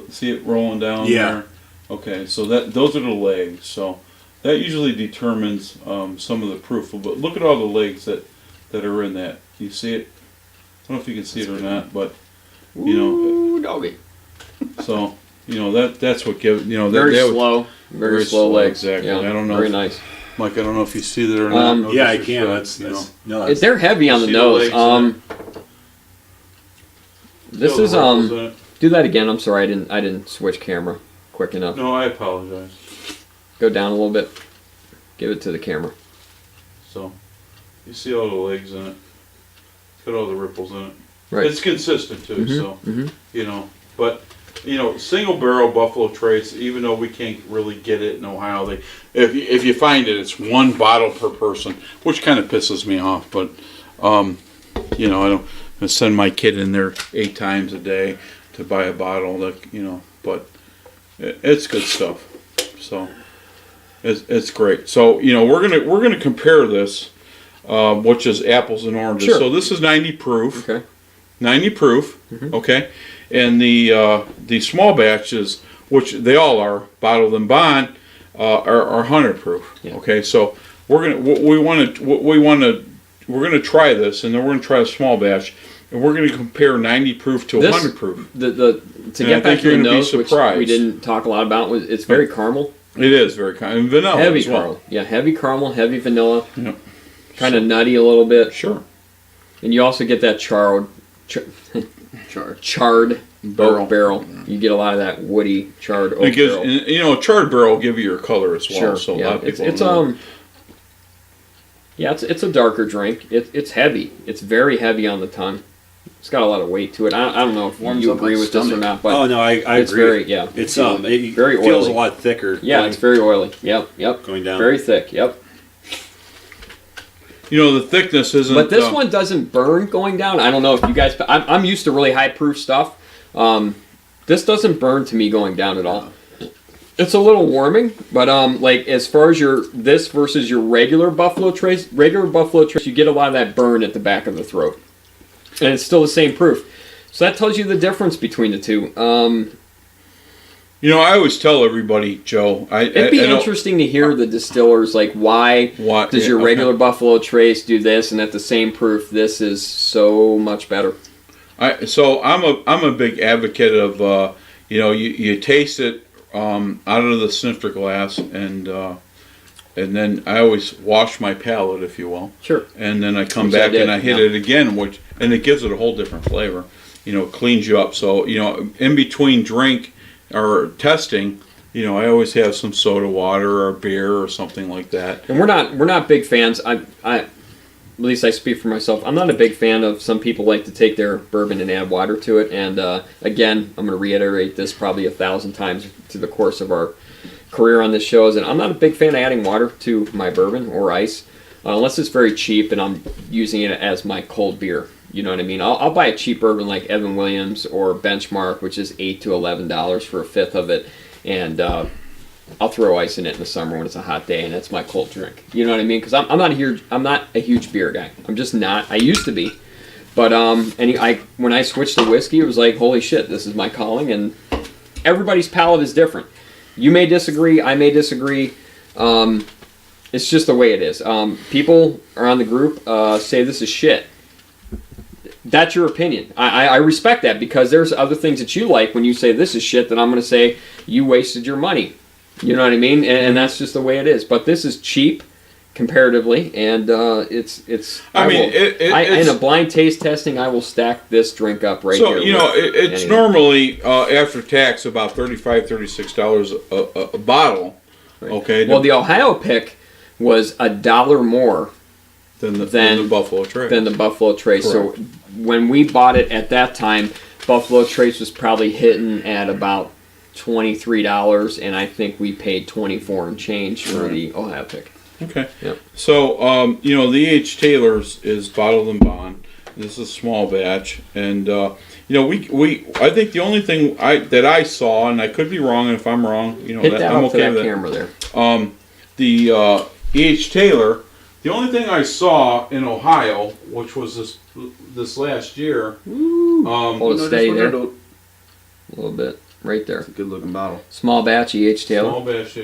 see it rolling down Yeah. there. Okay, so those are the legs. So that usually determines some of the proof. But look at all the legs that are in that. You see it? I don't know if you can see it or not, but you know. Ooh, doggy. So you know that's what gives Very that would- slow, very slow slow, legs. exactly. Yeah, I don't know Very if- nice. Mike, I don't know if you see that or not. No Yeah, I disrespect, can. That's you know. no. That's, They're heavy on the See the nose. legs in This Feel is the ripples in it. Do that again. I'm sorry, I didn't switch camera quick enough. No, I apologize. Go down a little bit. Give it to the camera. So you see all the legs in it. Got all the ripples in it. Right. It's consistent too, so mhm. you know. But you know, single barrel Buffalo Trace, even though we can't really get it in Ohio, if you find it, it's one bottle per person, which kind of pisses me off. But you know, I don't send my kid in there 8 times a day to buy a bottle. But it's good stuff. So it's great. So you know, we're gonna compare this, which is apples and oranges. Sure. So this is 90 proof. Okay. 90 proof, okay, and the small batches, which they all are, bottled and bond, are 100 proof. Yeah. Okay, so we're gonna try this, and then we're gonna try a small batch, and we're gonna compare 90 proof to This- 100 proof. To And I get back think to you're the gonna be nose, which surprised. we didn't talk a lot about, was it's very caramel, It is very kind, and vanilla heavy as well. caramel. Yeah, heavy caramel, heavy vanilla, Yep. kind of nutty a little bit, Sure. and you also get that charred Barrel. oak barrel. You get a lot of that woody charred oak It gives, barrel. and, you know, charred barrel will give you your color as well. Sure. So a Yeah. lot of people It's don't know. Yeah, it's a darker drink. It's heavy. It's very heavy on the tongue. It's got a lot of weight to it. I don't know if Warms you up agree my with this or stomach. not, but Oh no, I it's agree. very yeah. It's very very feels oily. a lot thicker. Yeah, going, it's very oily. Yep. going down. Very thick. Yep. You know, the thickness isn't. But this one doesn't burn going down. I don't know if you guys. I'm used to really high proof stuff. This doesn't burn to me going down at all. It's a little warming, but like as far as this versus your regular Buffalo Trace, you get a lot of that burn at the back of the throat, and it's still the same proof. So that tells you the difference between the two. You know, I always tell everybody, Joe. It'd be interesting to hear the distillers like why What- does your okay. regular Buffalo Trace do this, and at the same proof, this is so much better. So I'm a big advocate of you know, you taste it out of the snifter glass, and then I always wash my palate, if you will, Sure. and then I come Which I back did, and I hit yeah. it again, and it gives it a whole different flavor. You know, it cleans you up. So you know, in between drink or testing, you know, I always have some soda water or beer or something like that. And we're not big fans. At least I speak for myself. I'm not a big fan of some people like to take their bourbon and add water to it. And again, I'm going to reiterate this probably 1,000 times through the course of our career on this show. Is that I'm not a big fan of adding water to my bourbon or ice unless it's very cheap and I'm using it as my cold beer. You know what I mean? I'll buy a cheap bourbon like Evan Williams or Benchmark, which is $8 to $11 for a fifth of it, and I'll throw ice in it in the summer when it's a hot day, and that's my cold drink. You know what I mean? Because I'm not a huge beer guy. I'm just not. I used to be, but when I switched to whiskey, it was like, holy shit, this is my calling. And everybody's palate is different. You may disagree. I may disagree. It's just the way it is. People around the group say this is shit. That's your opinion. I respect that because there's other things that you like when you say this is shit that I'm going to say you wasted your money. You know what I mean? And that's just the way it is. But this is cheap comparatively, and it's. In a blind taste testing, I will stack this drink up right here. So you know, it's anything. normally after tax about $35-36 a bottle. Right. Okay. Well, the Ohio pick was $1 more than the Buffalo Trace. than the Buffalo Trace. So Correct. when we bought it at that time, Buffalo Trace was probably hitting at about $23, and I think we paid $24 and change for the Ohio pick. Okay. Yep. So you know, the E.H. Taylor's is bottled and bond. This is a small batch, and you know, I think the only thing that I saw, and I could be wrong, and if I'm wrong, you know, Hit that I'm up to okay that with camera there. that. The E.H. Taylor. The only thing I saw in Ohio, which was this last year, Hold it steady there. A little bit. Right there. Good looking bottle. Small batch E.H. Taylor. small batch.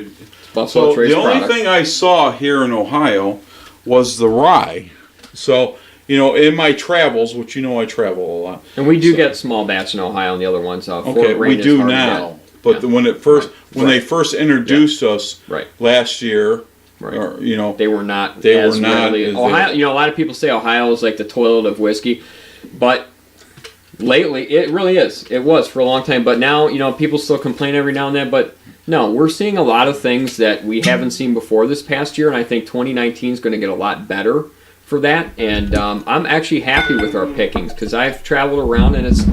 Buffalo So Trace the only product. thing I saw here in Ohio was the rye. So you know, in my travels, which you know I travel a lot. And we do get small batch in Ohio and the other ones. Okay, Fort Wayne we is do hard to now, get. but Yeah. when they first introduced us Right. last year, Right. or you know, They were not. They as were not readily- as Ohio. they- You know, a lot of people say Ohio is like the toilet of whiskey, but lately it really is. It was for a long time, but now you know people still complain every now and then. But no, we're seeing a lot of things that we haven't seen before this past year, and I think 2019 is going to get a lot better for that. And I'm actually happy with our pickings because I've traveled around, and it's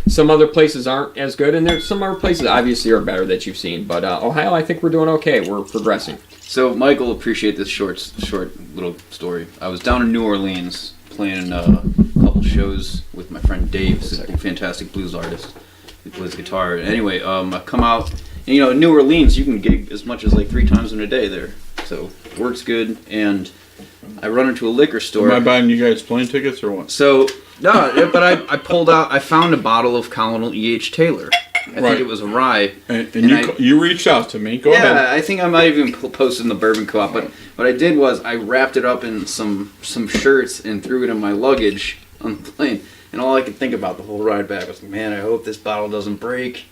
some other places aren't as good, and there's some other places obviously are better that you've seen. But Ohio, I think we're doing okay. We're progressing. So Michael, appreciate this short little story. I was down in New Orleans playing a couple shows with my friend Dave, who's a fantastic blues artist. He plays guitar. Anyway, I come out, and you know, in New Orleans, you can gig as much as like 3 times in a day there. So works good, and I run into a liquor store. am I buying you guys plane tickets or what? So No, yeah, but I found a bottle of Colonel E.H. Taylor. I Right. think it was a rye. And And you reached out to me. Go Yeah, ahead. I think I might even post it in the Bourbon Co-op. But what I did was I wrapped it up in some shirts and threw it in my luggage on the plane. And all I could think about the whole ride back was, man, I hope this bottle doesn't break.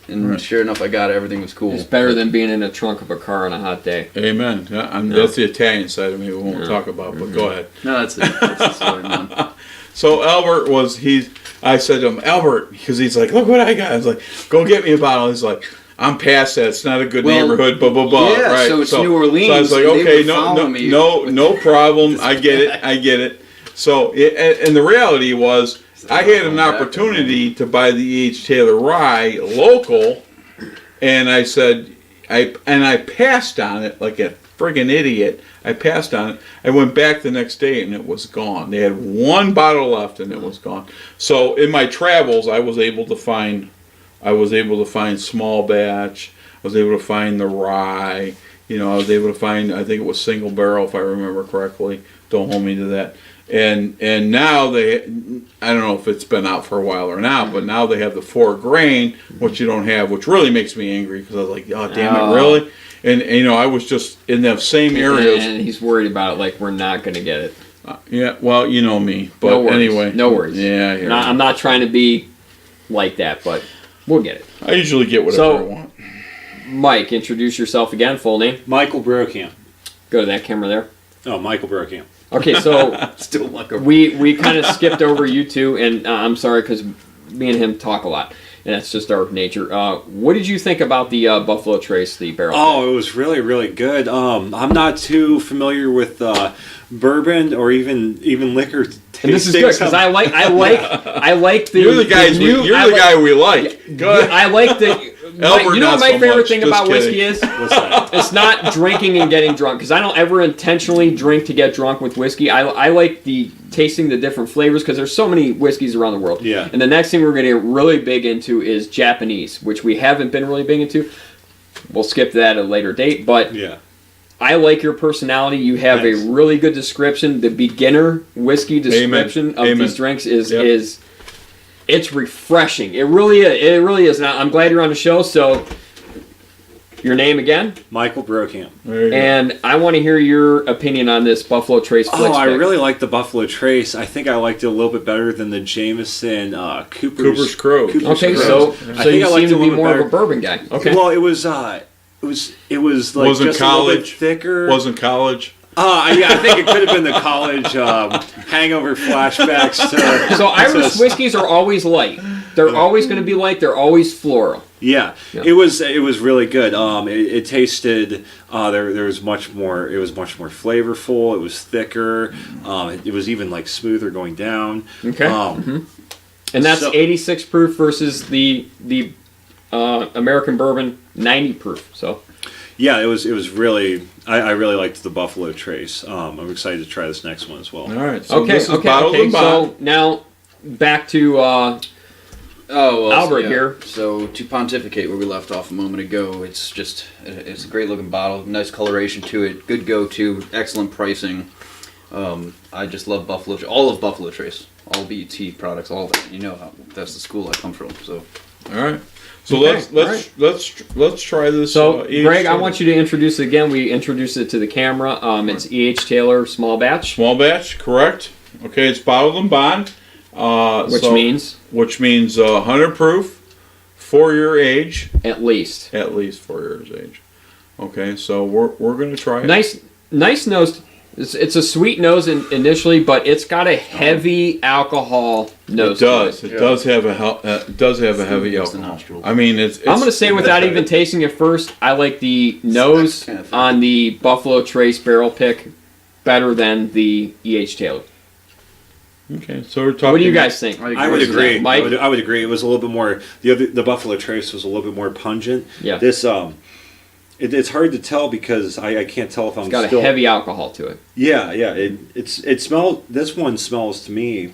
And sure enough, I got it. Everything was cool. It's better than being in the trunk of a car on a hot day. Amen. Yeah, that's the Italian side of me we won't talk about, but go ahead. No, that's it. That's the story, man. So Albert I said to him, Albert, because he's like, look what I got. I was like, go get me a bottle. He's like, I'm past that. It's not a good Well, neighborhood, blah, blah, blah. yeah, right? so it's New Orleans, So I was like, and they okay, were following me no problem. I get it. So, and the reality was, I had an opportunity to buy the E.H. Taylor rye local, and I said, I passed on it like a friggin' idiot. I passed on it. I went back the next day and it was gone. They had one bottle left and it was gone. So in my travels, I was able to find small batch. I was able to find the rye. I was able to find, I think it was single barrel if I remember correctly. Don't hold me to that. And now I don't know if it's been out for a while or not, but now they have the 4 grain, which you don't have, which really makes me angry because I was like, oh damn it, really? And I was just in the same areas. And he's worried about it like we're not going to get it. Yeah, well, you know me, but No worries. anyway, No worries. Yeah, here. I'm not trying to be like that, but we'll get it. I usually get whatever I want. Mike, introduce yourself again, full name. Michael Brokamp. Go to that camera there. Oh, Michael Brokamp. Okay, so Still like a we kind of skipped over you two, and I'm sorry because me and him talk a lot, and that's just our nature. What did you think about the Buffalo Trace, the barrel? Oh, it was really, really good. I'm not too familiar with bourbon or even liquor. And this is good because I like the. You're the guys. new, You're the guy we like. Go ahead. I like the. Albert, you know not what my so favorite much. thing Just about kidding. whiskey is? What's that? It's not drinking and getting drunk because I don't ever intentionally drink to get drunk with whiskey. I like the tasting the different flavors because there's so many whiskeys around the world. Yeah. And the next thing we're going to get really big into is Japanese, which we haven't been really big into. We'll skip that at a later date, but Yeah. I like your personality. You have Thanks. a really good description. The beginner whiskey description of Amen. these drinks is Yep. it's refreshing. It really is. It really is. Now I'm glad you're on the show. So your name again, Michael Brokamp. There you go. and I want to hear your opinion on this Buffalo Trace. Oh, Flicks I pick. really like the Buffalo Trace. I think I liked it a little bit better than the Jameson Cooper's Crow. Okay, Crow. so I so think you I seem liked it to a be little bit more of a better. bourbon guy. Okay. Well, it was like Wasn't just a little bit college. thicker. Wasn't college. Yeah, I think it could have been the college hangover flashbacks to. So Irish to- whiskeys are always light. They're always going to be light. They're always floral. Yeah, Yeah. it was really good. It tasted there was much more. It was much more flavorful. It was thicker. It was even like smoother going down. Okay. And that's So- 86 proof versus the American bourbon 90 proof. So Yeah, it was really. I really liked the Buffalo Trace. I'm excited to try this next one as well. All right. So okay, this is okay, bottled okay. and bond. So now back to Albert here. So to pontificate where we left off a moment ago, it's a great looking bottle, nice coloration to it, good go-to, excellent pricing. I just love all of Buffalo Trace, all BET products, all of it. You know how that's the school I come from. So All right. So Okay, let's try this. So E.H. Greg, I Taylor. want you to introduce it again. We introduced it to the camera. It's E.H. Taylor small batch, Small batch, correct? Okay, it's bottled and bond. which means 100 proof, 4-year age, at least. at least 4 years age. Okay, so we're gonna try it. Nice nose. It's a sweet nose initially, but it's got a heavy alcohol nose. It does. To It does have a heavy against the alcohol. nostrils. I mean, it's I'm going to say without even tasting it first, I like the nose kind of thing. on the Buffalo Trace barrel pick better than the E.H. Taylor. Okay, so we're talking. What do you guys think? I would agree. Mike? I would agree. It was a little bit more. The Buffalo Trace was a little bit more pungent. Yeah. This it's hard to tell because I can't tell if I'm It's got still. a heavy alcohol to it. Yeah. It smells. This one smells to me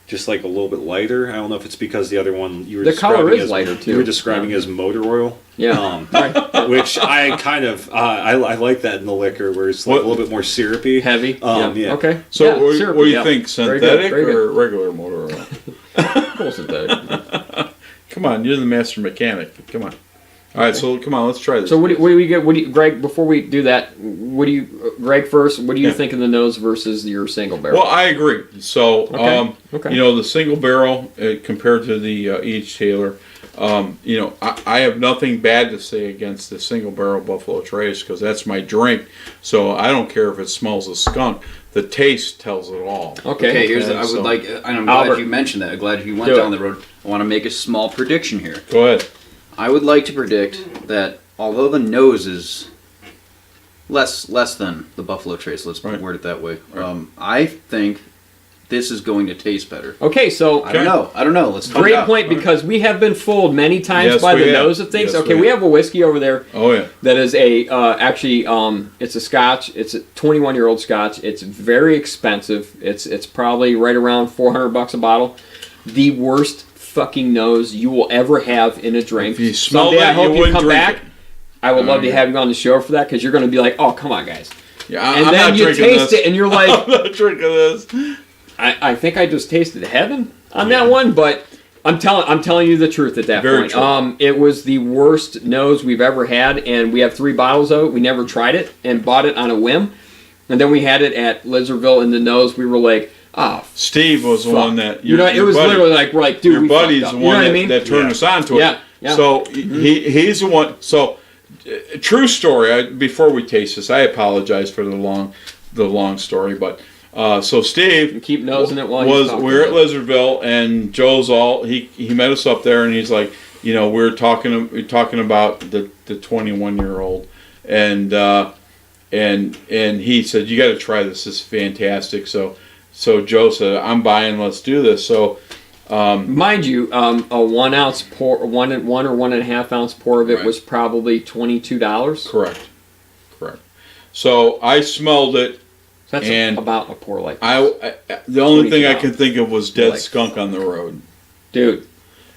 just like a little bit lighter. I don't know if it's because the other one you were The color describing is as lighter, too. You were describing as motor oil. Yeah. Which I kind of I like that in the liquor where it's like What- a little bit more syrupy. Heavy. Yeah. Okay. So Yeah, what, syrupy, what do you yeah. think? Very good, Synthetic very good. or regular motor oil? Cool synthetic. Come on, you're the master mechanic. Come on. All right, so come on, let's try this. So what do we get? Greg? Before we do that, Greg first? What do you Yeah. think of the nose versus your single barrel? Well, I agree. So, Okay. you know, the single barrel compared to the E.H. Taylor, you know, I have nothing bad to say against the single barrel Buffalo Trace because that's my drink. So I don't care if it smells of skunk. The taste tells it all. Okay. Okay, here's Okay, I would so- like, and I'm glad Albert. you mentioned that. I'm glad you went Do down it. the road. I want to make a small prediction here. Go ahead. I would like to predict that although the nose is less than the Buffalo Trace, let's Right. word it that way. I think this is going to taste better. Okay. So I don't know. Let's find great out. point because we have been fooled many times Yes, by we the have. nose of things. Yes, Okay, we we have. have a whiskey over there Oh yeah. that is a actually it's a Scotch. It's a 21-year-old Scotch. It's very expensive. It's probably right around $400 a bottle. The worst fucking nose you will ever have in a drink. If you smell Someday I that, you hope you wouldn't come drink back. it. I would love to Okay. have you on the show for that because you're going to be like, oh, come on, guys. Yeah, And I'm then not you drinking taste this. it and you're like, I'm not drinking this. I think I just tasted heaven on that one, but I'm telling you the truth at that Very point. true. It was the worst nose we've ever had, and we have 3 bottles of it. We never tried it and bought it on a whim, and then we had it at Lizardville in the nose. We were like, oh, Steve was the fuck. one that You know, it your was buddy- literally like we're like, dude, your we buddy's fucked the up. one You know what that, I mean? that turned us on to it. Yeah, yeah. So he's the one. So true story. Before we taste this, I apologize for the long story, but so Steve Keep nosing it while was you're talking. we were at Lizardville and Joe's all he met us up there and he's like, you know, we're talking about the 21-year-old and he said, you got to try this. This is fantastic. So Joe said, I'm buying. Let's do this. So. Mind you, a 1 ounce pour, one or 1.5 ounce pour of it Right. was probably $22. Correct. So I smelled it. That's And about a pour like this. I the only thing I $22. could think of was dead Like- skunk on the road. Dude,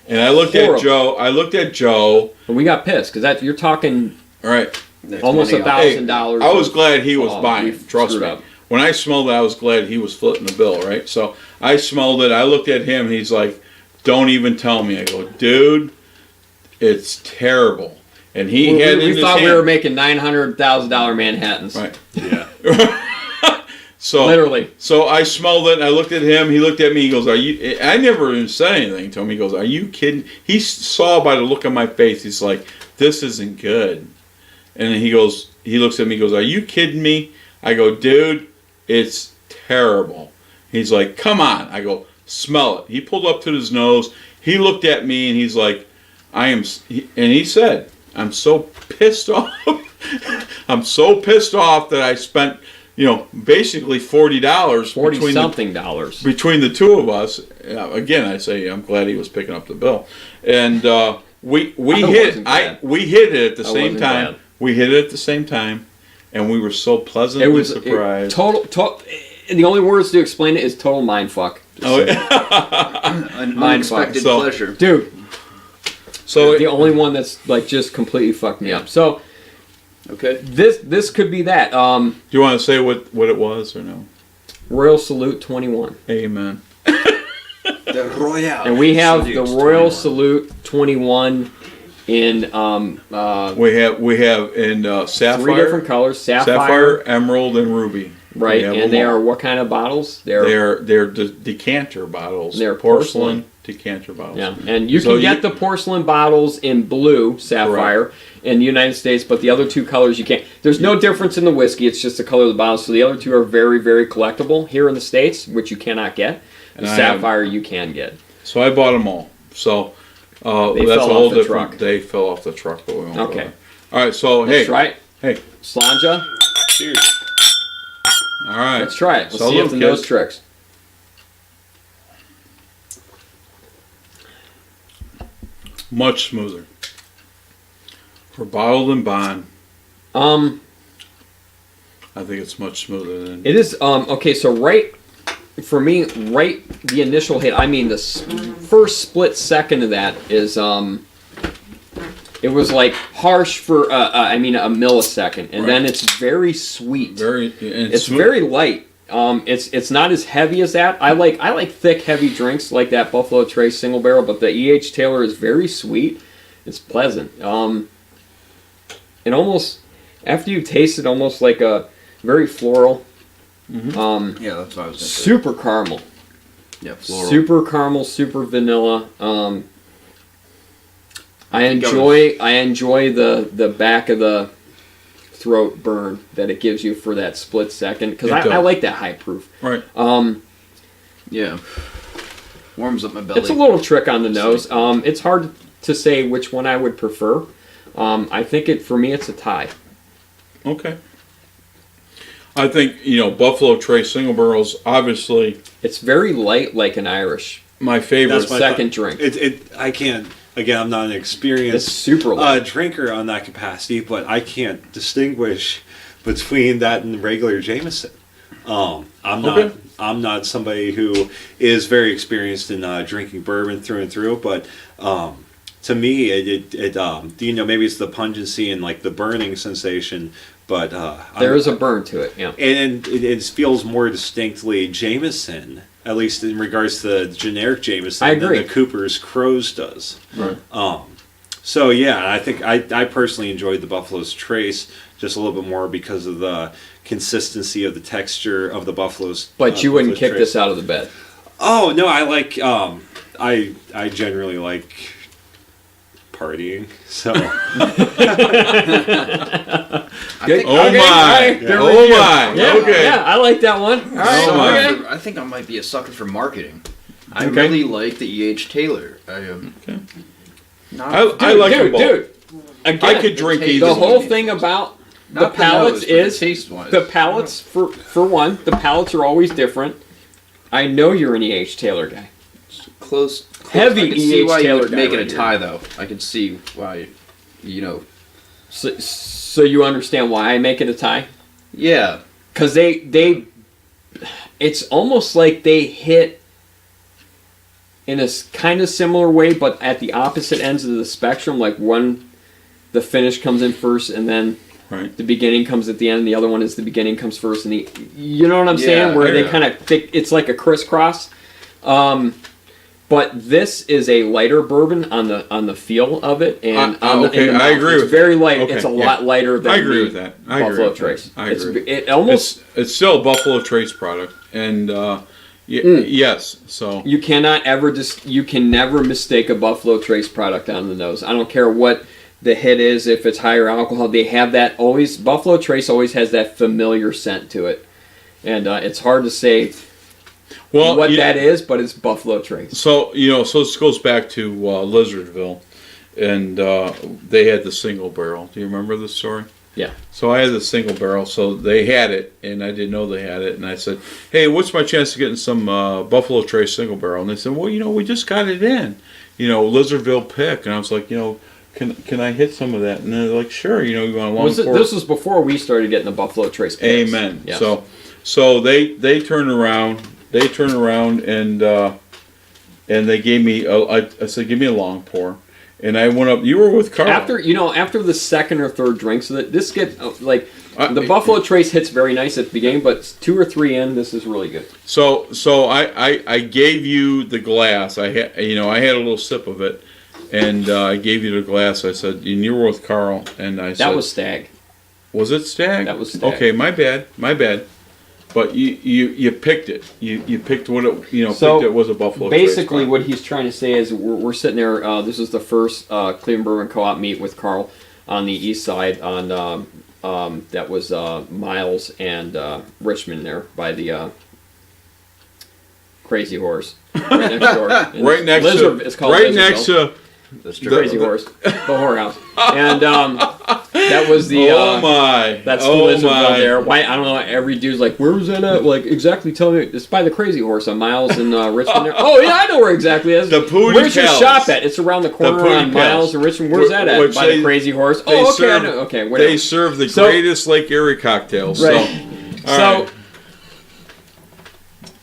And I looked Horrible. at Joe. I looked at Joe. and we got pissed because you're talking All right. That's almost money off. $1,000. I was glad he was Oh, buying. we've Trust screwed me. up. When I smelled it, I was glad he was footing the bill. Right. So I smelled it. I looked at him. He's like, "Don't even tell me." I go, "Dude, it's terrible." And he had it in we his thought we hand. were making $900,000 Manhattans. Right. Yeah. So Literally. So I smelled it, and I looked at him. He looked at me. He goes, "Are you?" I never even said anything to him. He goes, "Are you kidding?" He saw by the look on my face. He's like, "This isn't good." And then he goes, he looks at me. He goes, "Are you kidding me?" I go, "Dude, it's terrible." He's like, "Come on." I go, "Smell it." He pulled up to his nose. He looked at me, and he's like, "I am," and he said, "I'm so pissed off. I'm so pissed off that I spent." You know, basically $40 $40-something dollars. between the two of us. Again, I say I'm glad he was picking up the bill, and we wasn't glad. we hit it at the same wasn't time. glad. We hit it at the same time, and we were so pleasantly It was surprised. total. The only words to explain it is total mind fuck. Oh, yeah. An Mind unexpected fuck. So- pleasure. Dude, So the only one that's like just completely fucked me up. So Okay. this could be that. do you want to say what it was or no? Royal Salute 21. Amen. The Royale. And we have Salute the Royal 21. Salute 21 in We have in sapphire, 3 different colors: sapphire, emerald, and ruby. right? We have And them they all. are what kind of bottles? They're They're decanter bottles. They're porcelain decanter bottles. yeah, and you So can get the porcelain bottles in blue sapphire in the United States, but the other 2 colors you can't. There's no difference in the whiskey; it's just the color of the bottle. So the other 2 are very, very collectible here in the States, which you cannot get. The And I sapphire you can get. So I bought them all. So They that's fell a whole off the different. truck. They fell off the truck, but we won't go Okay. there. All right. So Let's try it. hey. Slanja, Cheers. All right. let's try it. Let's see Salute, if the nose kids. tricks. Much smoother. For bottled and bond, Um, I think it's much smoother than. it is okay. So right, for me, right, the initial hit. I mean, the first split second of that is it was like harsh for a millisecond, and then it's very sweet. It's smooth. very light. It's not as heavy as that. I like thick, heavy drinks like that Buffalo Trace single barrel, but the E.H. Taylor is very sweet. It's pleasant. It almost, after you taste it, almost like a very floral. Yeah, that's what I was thinking. Super caramel. Yeah, floral. Super caramel, super vanilla. I enjoy the back of the throat burn that it gives you for that split second, because I like that high proof. Right. Yeah. Warms up my belly. It's a little trick on the nose. It's hard to say which one I would prefer. I think for me it's a tie. Okay. I think, Buffalo Trace single barrels, obviously, It's very light, like an Irish. my favorite. That's my second drink. I can't. Again, I'm not an It's experienced super light. drinker on that capacity, but I can't distinguish between that and regular Jameson. I'm not somebody who is very experienced in drinking bourbon through and through, but to me, maybe it's the pungency and like the burning sensation, but There is a burn to it, yeah. and it feels more distinctly Jameson, at least in regards to the generic Jameson, I agree. than the Cooper's Crows does. Right. So yeah, I think I personally enjoyed the Buffalo's Trace just a little bit more because of the consistency of the texture of the Buffalo's. But you wouldn't Buffalo kick Trace. this out of the bed. Oh no, I like I generally like partying. So Good. Oh Okay, my. all right, good Oh review. my. Yeah, Okay. yeah, I like that one. All right, Oh my. okay. I think I might be a sucker for marketing. I Okay. really like the E.H. Taylor. Not I like them Dude, both. dude. Again, I could drink taste- either the one. whole thing about the not palates nose, but the is taste-wise. the palates for one. The palates are always different. I know you're an E.H. Taylor guy. close. Heavy I can see E.H. why you Taylor would guy make it right a here. tie, though. I can see why. So you understand why I make it a tie? Yeah. Because they, it's almost like they hit in a kind of similar way, but at the opposite ends of the spectrum. Like the finish comes in first, and then Right. the beginning comes at the end. And the other one is the beginning comes first, and you know what I'm Yeah, saying? Where they yeah. kind of it's like a crisscross. But this is a lighter bourbon on the feel of it, and okay, in the I mouth. agree It's with very that. light. Okay, It's a yeah. lot lighter than I agree the with that. I agree Buffalo with that. Trace. I agree. It almost It's still a Buffalo Trace product, and yes, so you cannot ever you can never mistake a Buffalo Trace product on the nose. I don't care what the hit is, if it's higher alcohol, they have that always. Buffalo Trace always has that familiar scent to it, and it's hard to say what that is, but it's Buffalo Trace. So so this goes back to Lizardville, and they had the single barrel. Do you remember this story? Yeah. So I had the single barrel, so they had it, and I didn't know they had it, and I said, "Hey, what's my chance of getting some Buffalo Trace single barrel?" And they said, "Well, we just got it in, Lizardville pick," and I was like, Can I hit some of that? And they're like, "Sure, you want a long pour." This was before we started getting the Buffalo Trace picks. Amen. Yes. So they turned around. They turned around and they gave me. I said, "Give me a long pour," and I went up. You were with Carl. After the second or third drinks of it, this gets the Buffalo Trace hits very nice at the beginning, but 2 or 3 in, this is really good. So I gave you the glass. I had I had a little sip of it, and I gave you the glass. I said, and you were with Carl, and I said That was Stag. Was it Stag? That was Stag. Okay, my bad. But you picked it. You picked what it So, picked it was a Buffalo Trace Basically, product. what he's trying to say is we're sitting there. This is the first Cleveland Bourbon Co-op meet with Carl on the east side on that was Miles and Richmond there by the Crazy Horse right next door. And Right next Lizard, to it's called right Lizardville. next to That's The- Crazy Horse, the whorehouse, and that was the. oh my That's the oh Lizardville my there. Why I don't know. Every dude's like, "Where was that at?" Like, exactly. Tell me. It's by the Crazy Horse on Miles and Richmond. There. Oh yeah, I know where exactly it is. The Pooty Where's your Pals. shop at? It's around the corner Pooty on Miles Pals. and Richmond. Where's that at? Which By the Crazy Horse. they Oh, okay. serve- I know. Okay, whatever. They serve the So- greatest Lake Erie cocktails. Right. So, all So, right.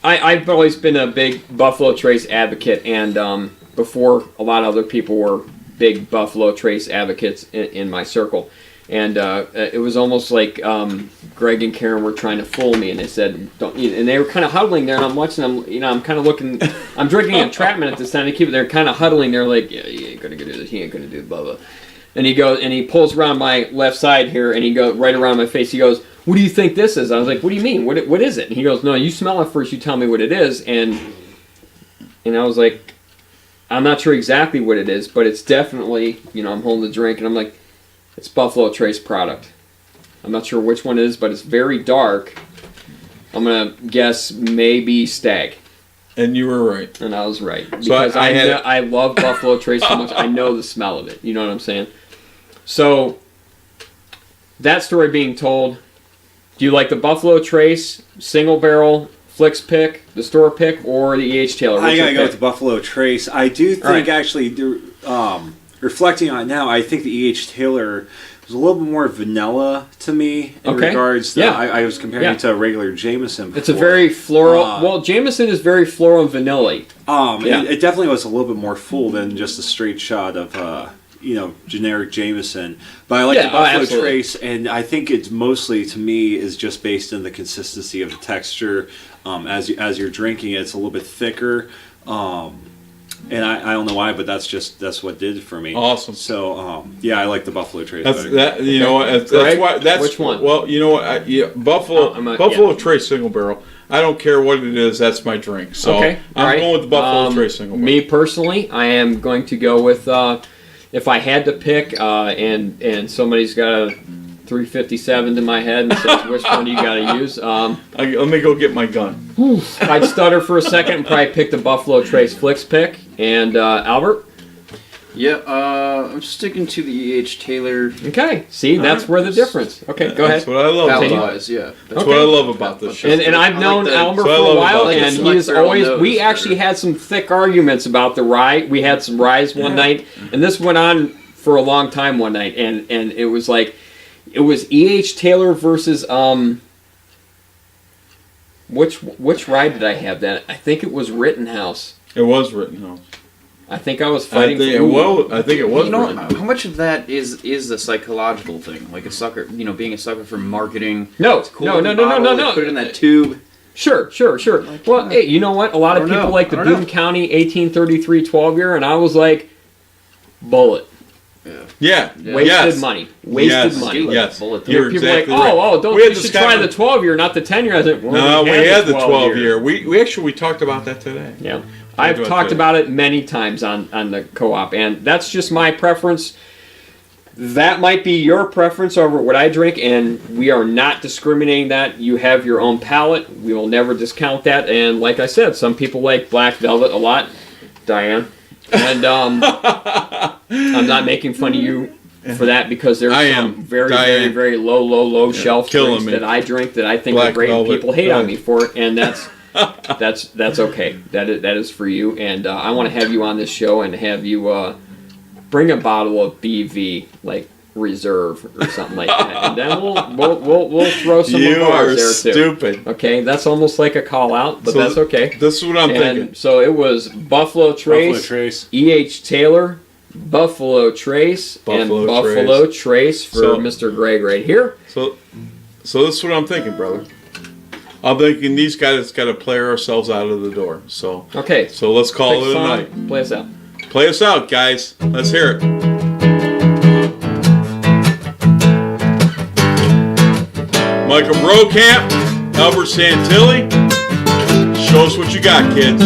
I've always been a big Buffalo Trace advocate, and before a lot of other people were big Buffalo Trace advocates in my circle. And it was almost like Greg and Karen were trying to fool me, and they said, "Don't." And they were kind of huddling there, and I'm watching them. I'm kind of looking. I'm drinking entrapment at this time. They keep. They're kind of huddling there, like, "Yeah, he ain't gonna do this. He ain't gonna do blah blah." And he goes, and he pulls around my left side here, and he goes right around my face. He goes, "What do you think this is?" I was like, "What do you mean? What is it?" And he goes, "No, you smell it first. You tell me what it is." And I was like, "I'm not sure exactly what it is, but it's definitely." I'm holding the drink, and I'm like. It's Buffalo Trace product. I'm not sure which one it is, but it's very dark. I'm going to guess maybe Stag. And you were right. And I was right. So Because I love Buffalo Trace so much. I know the smell of it. You know what I'm saying? So, that story being told, do you like the Buffalo Trace single barrel Flicks pick, the store pick, or the E.H. Taylor? I gotta go with the Buffalo Trace. I do think right. actually, reflecting on it now, I think the E.H. Taylor was a little bit more vanilla to me in regards to, I was comparing it to a regular Jameson before. It's a very floral, Jameson is very floral and vanilla-y. It definitely was a little bit more full than just a straight shot of, generic Jameson. But I like the Buffalo Trace, and I think it's mostly, to me, is just based on the consistency of the texture. As you're drinking it, it's a little bit thicker. And I don't know why, but that's what did it for me. Awesome. So I like the Buffalo Trace. That's why. That's which one? Well, you know what? Buffalo Trace single barrel. I don't care what it is. That's my drink. So I'm going with the Buffalo Trace single barrel. Me personally, I am going to go with if I had to pick, and somebody's got a 357 to my head and says, which one do you got to use? Let me go get my gun. I'd stutter for a second and probably pick the Buffalo Trace Flicks pick. And Albert? Yeah, I'm sticking to the E.H. Taylor. Okay, see, that's where the difference. Okay, go ahead. That's what I love. Palate-wise, yeah. That's what I love about this show. And I've known Albert for a while, and he's always. We actually had some thick arguments about the rye. We had some ryes one night, and this went on for a long time one night, and it was like. It was E.H. Taylor versus which ride did I have that? I think it was Rittenhouse. It was Rittenhouse. I think I was fighting. I think it was. You know, how much of that is a psychological thing, like a sucker? Being a sucker for marketing. No, cool no. Put it in that tube. Sure. Well, hey, you know what? A lot of people like the Boone County 1833 12-year, and I was like, bullet. Yeah. Wasted money. Wasted money. Yes. You're exactly right. You should try the 12-year, not the 10-year. I said, no, we had the 12-year. We talked about that today. Yeah. I've talked about it many times on the co-op, and that's just my preference. That might be your preference over what I drink, and we are not discriminating that. You have your own palate. We will never discount that. And like I said, some people like Black Velvet a lot. Diane. And I'm not making fun of you for that because there's some very low shelf drinks that I drink that I think are great, and people hate on me for it, and that's okay. That is for you, and I want to have you on this show and have you bring a bottle of BV like Reserve or something like that, and then we'll throw some of ours there too. Stupid. Okay, that's almost like a call out, but that's okay. This is what I'm thinking. So it was Buffalo Trace, E.H. Taylor, Buffalo Trace, and Buffalo Trace for Mr. Greg right here. So this is what I'm thinking, brother. I'm thinking these guys got to play ourselves out of the door. So okay. So let's call it a night. Play us out. Play us out, guys. Let's hear it. Michael Brokamp, Albert Santilli. Show us what you got, kids.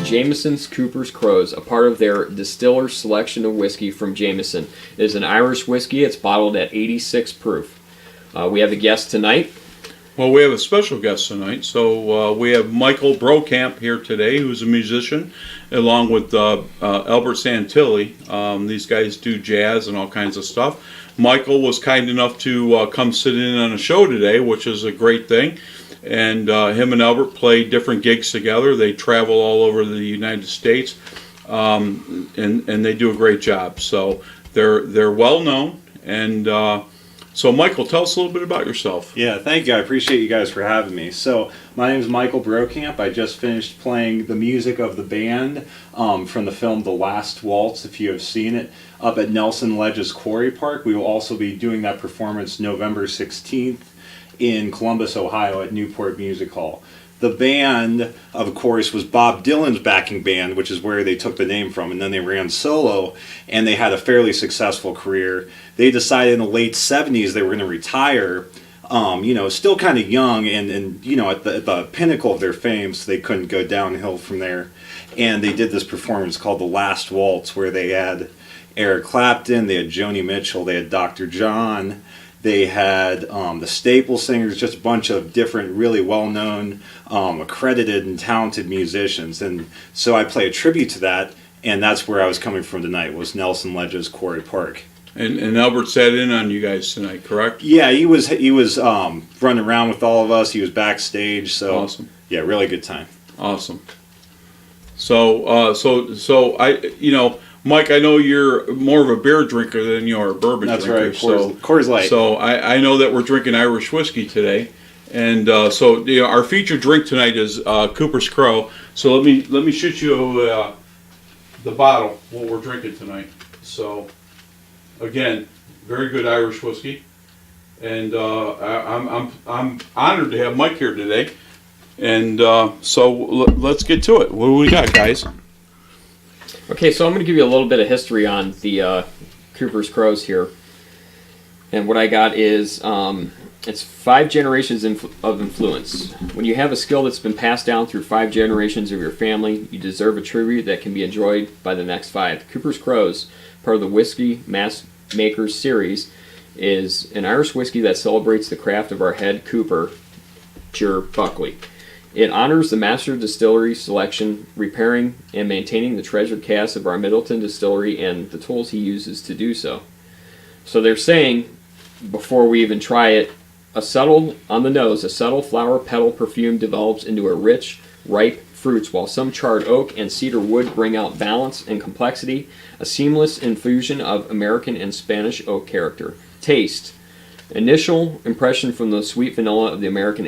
Jameson's Cooper's Crows, a part of their distiller selection of whiskey from Jameson. It is an Irish whiskey. It's bottled at 86 proof. We have a guest tonight. Well, we have a special guest tonight. So we have Michael Brokamp here today, who's a musician, along with Albert Santilli. These guys do jazz and all kinds of stuff. Michael was kind enough to come sit in on a show today, which is a great thing. And him and Albert play different gigs together. They travel all over the United States, and they do a great job. So they're well known. And so, Michael, tell us a little bit about yourself. Yeah, thank you. I appreciate you guys for having me. So, my name is Michael Brokamp. I just finished playing the music of the band from the film The Last Waltz, if you have seen it, up at Nelson Ledges Quarry Park. We will also be doing that performance November 16th in Columbus, Ohio at Newport Music Hall. The band, of course, was Bob Dylan's backing band, which is where they took the name from, and then they ran solo, and they had a fairly successful career. They decided in the late 70s they were going to retire, still kind of young and at the pinnacle of their fame, so they couldn't go downhill from there. And they did this performance called The Last Waltz, where they had Eric Clapton, they had Joni Mitchell, they had Dr. John, they had the Staple Singers, just a bunch of different, really well-known, accredited and talented musicians. And so I play a tribute to that, and that's where I was coming from tonight, was Nelson Ledges Quarry Park. And Albert sat in on you guys tonight, correct? Yeah, he was running around with all of us. He was backstage, so Awesome. Yeah, really good time. Awesome. So Mike, I know you're more of a beer drinker than you are a bourbon That's drinker. right, Coors Light. So I know that we're drinking Irish whiskey today, and our featured drink tonight is Cooper's Crow. So let me shoot you the bottle what we're drinking tonight. So again, very good Irish whiskey, and I'm honored to have Mike here today. And so let's get to it. What do we got, guys? Okay, so I'm going to give you a little bit of history on the Cooper's Crows here. And what I got is, it's 5 generations of influence. When you have a skill that's been passed down through 5 generations of your family, you deserve a tribute that can be enjoyed by the next 5. Cooper's Crows, part of the Whiskey Makers series, is an Irish whiskey that celebrates the craft of our head Cooper, Jer Buckley. It honors the master distillery selection, repairing and maintaining the treasured cask of our Middleton distillery and the tools he uses to do so. So they're saying, before we even try it, a subtle flower petal perfume develops into a rich, ripe fruits, while some charred oak and cedar wood bring out balance and complexity, a seamless infusion of American and Spanish oak character. Taste. Initial impression from the sweet vanilla of the American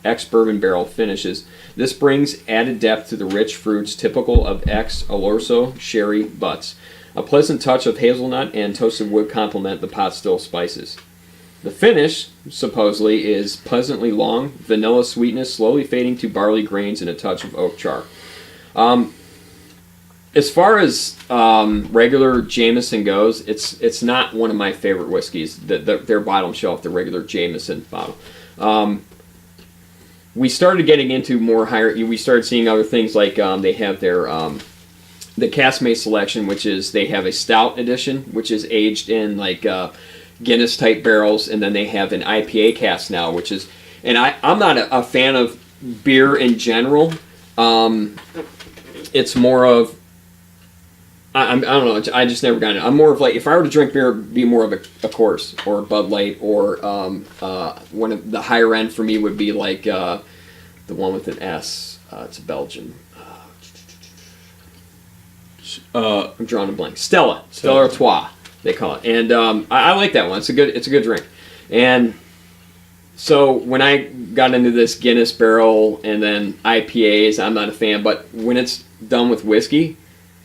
ex-bourbon barrel finishes. This brings added depth to the rich fruits typical of ex-Oloroso sherry butts. A pleasant touch of hazelnut and toasted wood complement the pot still spices. The finish, supposedly, is pleasantly long, vanilla sweetness slowly fading to barley grains and a touch of oak char. As far as regular Jameson goes, it's not one of my favorite whiskeys. Their bottom shelf, the regular Jameson bottle. We started getting into more higher. We started seeing other things like they have their the Caskmate selection, which is they have a stout edition, which is aged in like Guinness type barrels, and then they have an IPA cask now, which is. And I'm not a fan of beer in general. It's more of. I don't know. I just never got it. I'm more of like, if I were to drink beer, it'd be more of a Coors or Bud Light, or one of the higher end for me would be like the one with an S. It's a Belgian. I'm drawing a blank. Stella Artois, they call it, and I like that one. It's a good drink, and so when I got into this Guinness barrel and then IPAs, I'm not a fan, but when it's done with whiskey.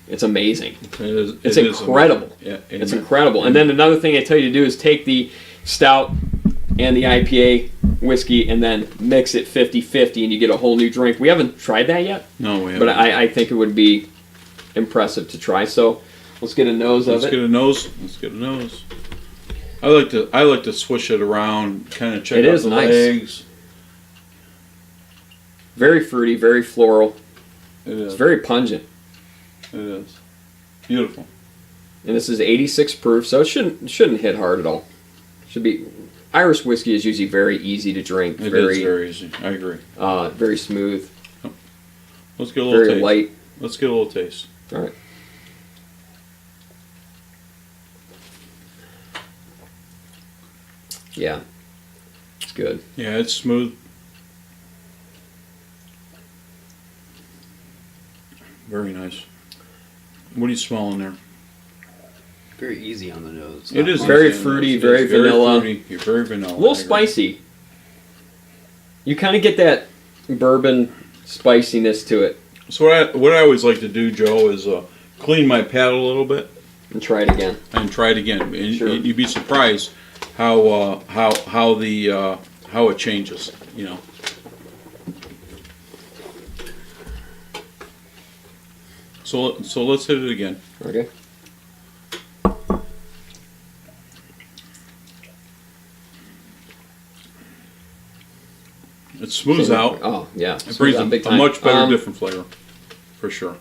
It's amazing. It's incredible. Yeah, it's incredible. And then another thing I tell you to do is take the stout and the IPA whiskey and then mix it 50-50 and you get a whole new drink. We haven't tried that yet. No, we haven't. But I think it would be impressive to try. So let's get a nose of it. Let's get a nose. I like to swish it around, kind of check out the legs. Very fruity, very floral. It is. It's very pungent. It is. Beautiful. And this is 86 proof, so it shouldn't hit hard at all. Should be Irish whiskey is usually very easy to drink. It is very very easy. I agree. very smooth. Let's get a little Very taste. light. Let's get a little taste. All right. Yeah, it's good. Yeah, it's smooth. Very nice. What are you smelling there? Very easy on the nose. It is Very easy. fruity, It's very vanilla. Fruity. You're very vanilla. A little I agree. spicy. You kind of get that bourbon spiciness to it. So what I always like to do, Joe, is clean my palate a little bit And try it again. and try it again. And Sure. you'd be surprised how it changes. You know. So let's hit it again. Okay. It smooths out. Oh yeah, It brings a big time. much better, different flavor, for sure.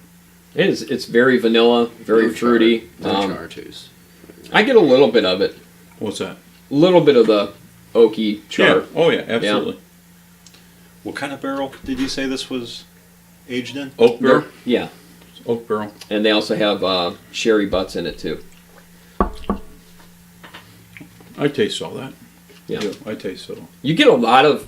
It is. It's very vanilla, very No fruity. char. No char taste. I get a little bit of it. What's that? A little bit of the oaky char. Yeah. Oh yeah, absolutely. What kind of barrel did you say this was aged in? Oak barrel. Yeah. Oak barrel. And they also have sherry butts in it too. I taste all that. Yeah. I taste it all. You get a lot of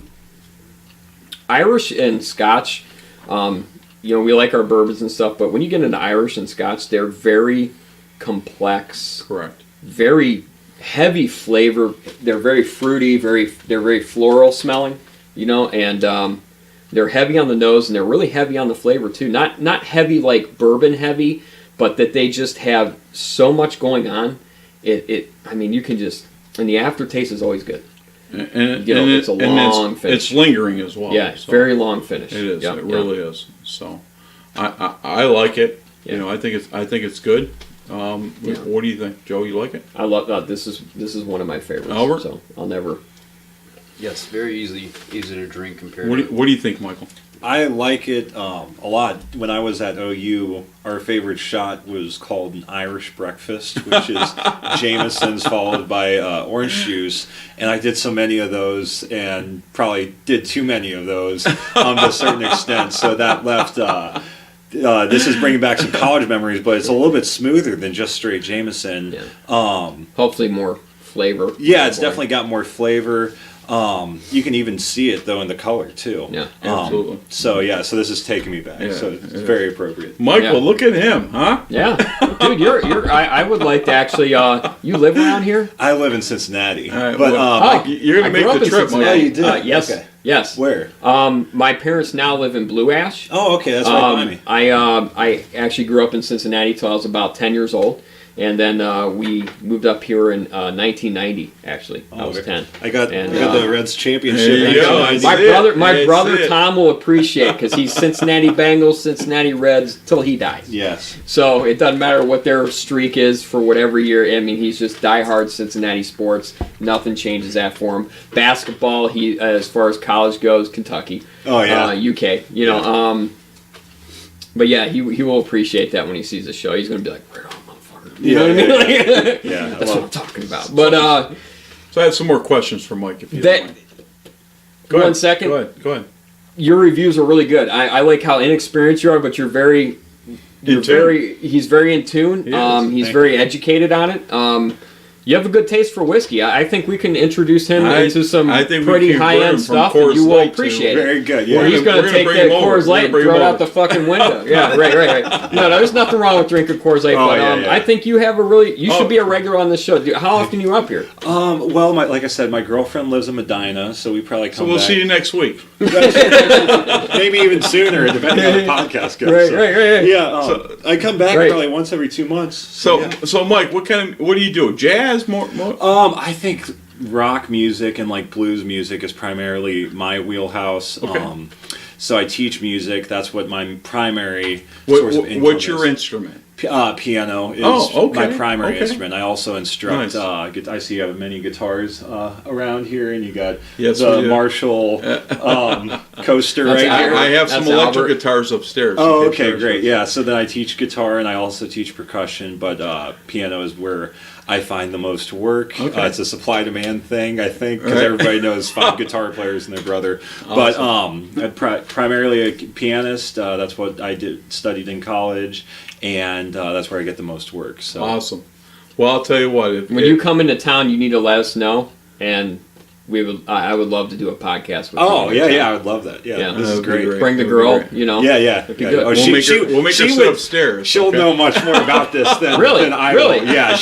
Irish and Scotch. We like our bourbons and stuff, but when you get into Irish and Scotch, they're very complex, Correct. very heavy flavor. They're very fruity, they're very floral smelling, and they're heavy on the nose and they're really heavy on the flavor too. Not heavy like bourbon heavy, but that they just have so much going on. You can just, and the aftertaste is always good. It's a long finish. It's lingering as well. Yeah, it's so very long finish. It is. Yep, It really is. So, I like it. Yeah. I think it's good. What do you think, Joe? You like it? I love this is one of my favorites. Albert? So I'll never. Yes, very easy to drink compared What to. do you think, Michael? I like it a lot. When I was at OU, our favorite shot was called an Irish breakfast, which is Jameson's followed by orange juice. And I did so many of those, and probably did too many of those to a certain extent. So that left. This is bringing back some college memories, but it's a little bit smoother than just straight Jameson. Yeah. Hopefully more flavor. Yeah, it's definitely got more flavor. You can even see it though in the color too. Yeah, absolutely. So this is taking me back. Yeah, so it's yeah. very appropriate. Michael, Yeah. look at him, huh? Yeah, dude, you're. I would like to actually. You live around here? I live in Cincinnati, All right, but well, you're gonna I grew make up the in trip, Cincinnati. Michael. you did? Yes. Okay. Yes. Where? My parents now live in Blue Ash. Oh, okay, that's right by me. I actually grew up in Cincinnati till I was about 10 years old, and then we moved up here in 1990. Actually, I was 10. I got And, the Reds championship. There you in go. 1990. My That's brother, it. my That's brother it. Tom will appreciate because he's Cincinnati Bengals, Cincinnati Reds till he dies. Yes. So it doesn't matter what their streak is for whatever year. I mean, he's just diehard Cincinnati sports. Nothing changes that for him. Basketball, he as far as college goes, Kentucky. Oh yeah. UK. But yeah, he will appreciate that when he sees the show. He's gonna be like, "Right on, motherfucker." You know what I mean? Like, Yeah, I that's love what I'm talking about. But So I have some more questions for Mike, if you that don't mind. Go one ahead. second. Go ahead. Your reviews are really good. I like how inexperienced you are, but you're very. In tune. He's very in tune. He is. He's Thank very educated on it. You have a good taste for whiskey. I think we can introduce him into some I think we pretty can high bring him end from stuff, Coors and you will Light to- appreciate it. Very good. Well, Yeah. he's going we're to gonna take bring that him over. Coors We're Light gonna and bring throw him it out over. the fucking window. Yeah, right. No, there's nothing wrong with drinking Coors Light, Oh, but yeah, yeah. I think you have you should be a regular on the show. Dude, how often are you up here? Well, like I said, my girlfriend lives in Medina, so we probably come So we'll back. see you next week. Maybe even sooner, depending on the podcast goes. Right, So, right. Yeah, I come back Right. probably once every 2 months. So Mike, what do you do? Jazz more? I think rock music and like blues music is primarily my wheelhouse. Okay. So I teach music. That's what my primary source of income What's your is. instrument? Piano is Oh, okay, my primary okay. instrument. I also instruct. Nice. I see you have many guitars around here, and you got Yes, we the do. Marshall coaster That's right I, here. I have some That's electric Albert. guitars upstairs. Oh, Okay, okay, sure, great. sure. Yeah, so then I teach guitar and I also teach percussion, but piano is where I find the most work. Okay. It's a supply-demand thing, I think, because Right. everybody knows 5 guitar players and their brother. But I'm primarily a pianist. That's what I studied in college, and that's where I get the most work. So. Awesome. Well, I'll tell you what. When you come into town, you need to let us know, and I would love to do a podcast with you. Oh, in your yeah, town. I would love that. Yeah, Yeah. this is That would be great. great. Bring the That would be girl, great. you know. Yeah, yeah. That'd be yeah. good. Oh, We'll make her she sit would- upstairs. She'll okay? know much more about this than Really? than I Really? will. Yeah,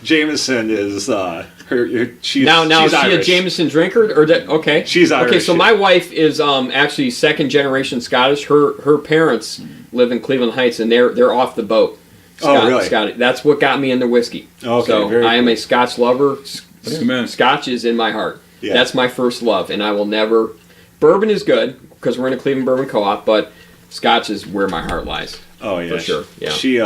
Jameson is she's Now, she's is she a Irish. Jameson drinker, or okay? She's Okay, Irish, so yeah. my wife is actually second generation Scottish. Her parents live in Cleveland Heights, and they're off the boat. Oh, really? Scottish. That's what got me into whiskey. Okay, so very I am cool. a Scotch lover. Amen. Scotch is in my heart. Yeah. That's my first love, and I will never. Bourbon is good because we're in a Cleveland Bourbon Co-op, but Scotch is where my heart lies. Oh yeah, For sure, yeah. She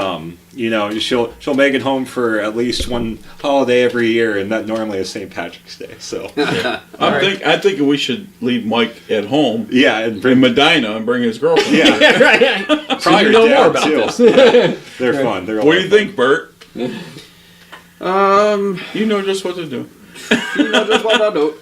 she'll make it home for at least one holiday every year, and that normally is St. Patrick's Day. So I'm thinking we should leave Mike at home yeah, and in Medina and bring his girlfriend. yeah, right. probably So you your know dad, more about too. this. They're fun. They're a What lot do you of fun. think, Bert? You know just what to do. You know just what I do.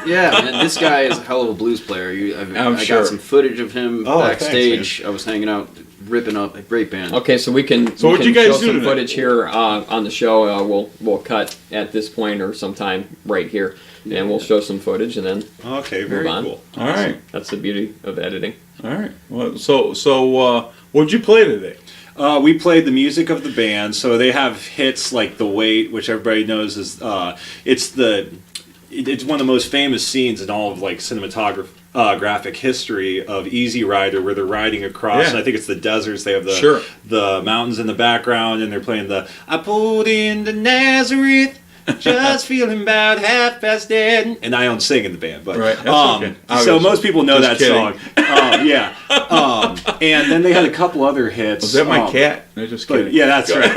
Yeah, man, this guy is a hell of a blues player. I'm I sure. got some footage of him Oh, thanks, backstage. I was hanging out, ripping up a great band. Okay, so we can. So we what'd can you guys show do some tonight? footage here on the show. We'll cut at this point or sometime right here, and we'll show some footage, and then Okay, very Move on. cool. All right. that's the beauty of editing. All right. Well, so what'd you play today? We played the music of the band, so they have hits like "The Wait," which everybody knows is it's one of the most famous scenes in all of like cinematographic history of Easy Rider, where they're riding across. Yeah. And I think it's the deserts. They have Sure. the mountains in the background, and they're playing the "I pulled into Nazareth." Just feeling about half past dead, and I don't sing in the band, but Right, that's okay. so Obviously. most people know Just that kidding. song. Yeah, and then they had a couple other hits. Was that my cat? No, just But, kidding. yeah, that's right.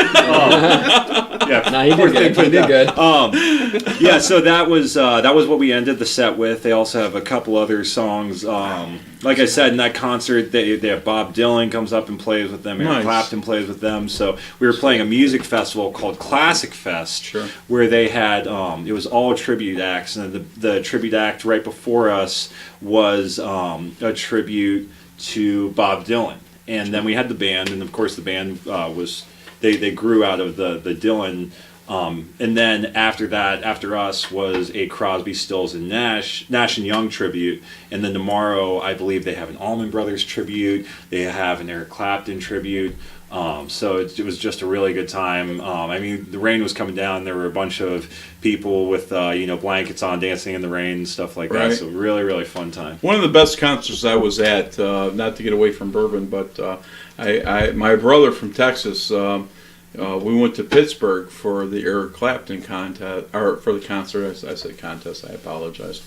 Yeah, No, he poor did thing good. He put did that. good. Yeah, so that was what we ended the set with. They also have a couple other songs. Like I said, in that concert, they have Bob Dylan comes up and plays with them. Eric Nice. Clapton plays with them. So we were playing a music festival called Classic Fest, Sure. where they had it was all tribute acts, and the tribute act right before us was a tribute to Bob Dylan. And then we had the band, and of course the band was they grew out of the Dylan. And then after that, after us, was a Crosby, Stills, and Nash and Young tribute. And then tomorrow, I believe they have an Allman Brothers tribute. They have an Eric Clapton tribute. So it was just a really good time. I mean, the rain was coming down. There were a bunch of people with blankets on, dancing in the rain and stuff like Right. that. So really, really fun time. One of the best concerts I was at, not to get away from bourbon, but my brother from Texas, we went to Pittsburgh for the Eric Clapton contest, or for the concert. I said contest. I apologize.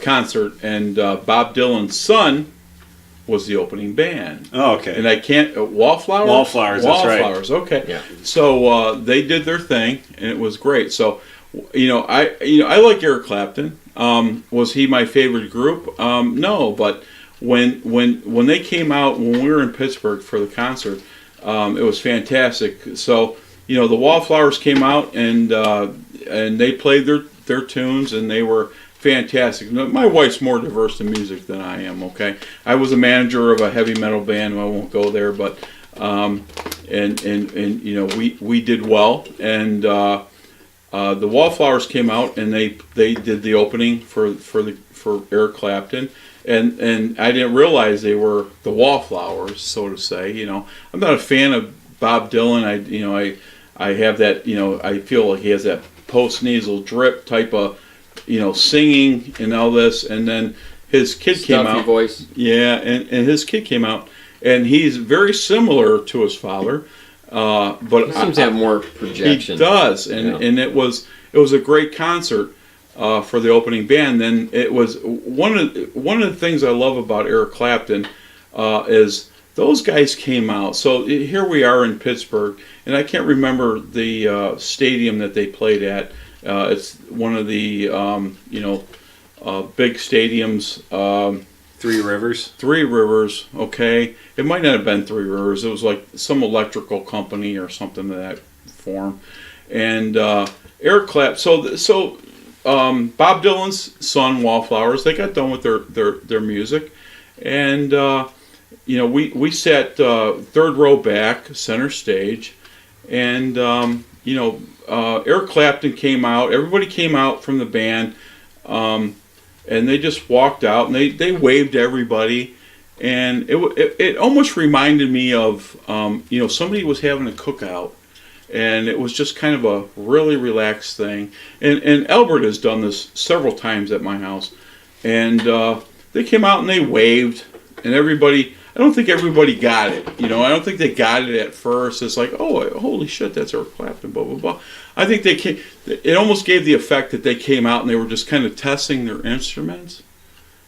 Concert, and Bob Dylan's son was the opening band. Oh, okay. And I can't Wallflowers. Wallflowers, that's right. Wallflowers. Okay. Yeah. So they did their thing, and it was great. So, I like Eric Clapton. Was he my favorite group? No, but when they came out, when we were in Pittsburgh for the concert, it was fantastic. So the Wallflowers came out, and they played their tunes, and they were fantastic. My wife's more diverse in music than I am. Okay, I was a manager of a heavy metal band. I won't go there, but we did well, and the Wallflowers came out, and they did the opening for Eric Clapton. And I didn't realize they were the Wallflowers, so to say. I'm not a fan of Bob Dylan. I have that. I feel like he has that post-nasal drip type of, singing and all this. And then his kid came Stuffy out. voice. Yeah, and his kid came out, and he's very similar to his father. But He seems to have more projection. he does, and it was a great concert. For the opening band, then it was one of the things I love about Eric Clapton is those guys came out. So here we are in Pittsburgh, and I can't remember the stadium that they played at. It's one of the big stadiums. Three Rivers. Three Rivers, okay. It might not have been Three Rivers. It was like some electrical company or something of that form. And Eric Clapton. So Bob Dylan's son, Wallflowers, they got done with their music. And, we sat third row back, center stage. And, Eric Clapton came out. Everybody came out from the band. And they just walked out, and they waved to everybody, and it almost reminded me of somebody was having a cookout, and it was just kind of a really relaxed thing. And Albert has done this several times at my house, and they came out and they waved, and everybody. I don't think everybody got it. I don't think they got it at first. It's like, oh, holy shit, that's Eric Clapton, blah, blah, blah. I think it almost gave the effect that they came out and they were just kind of testing their instruments.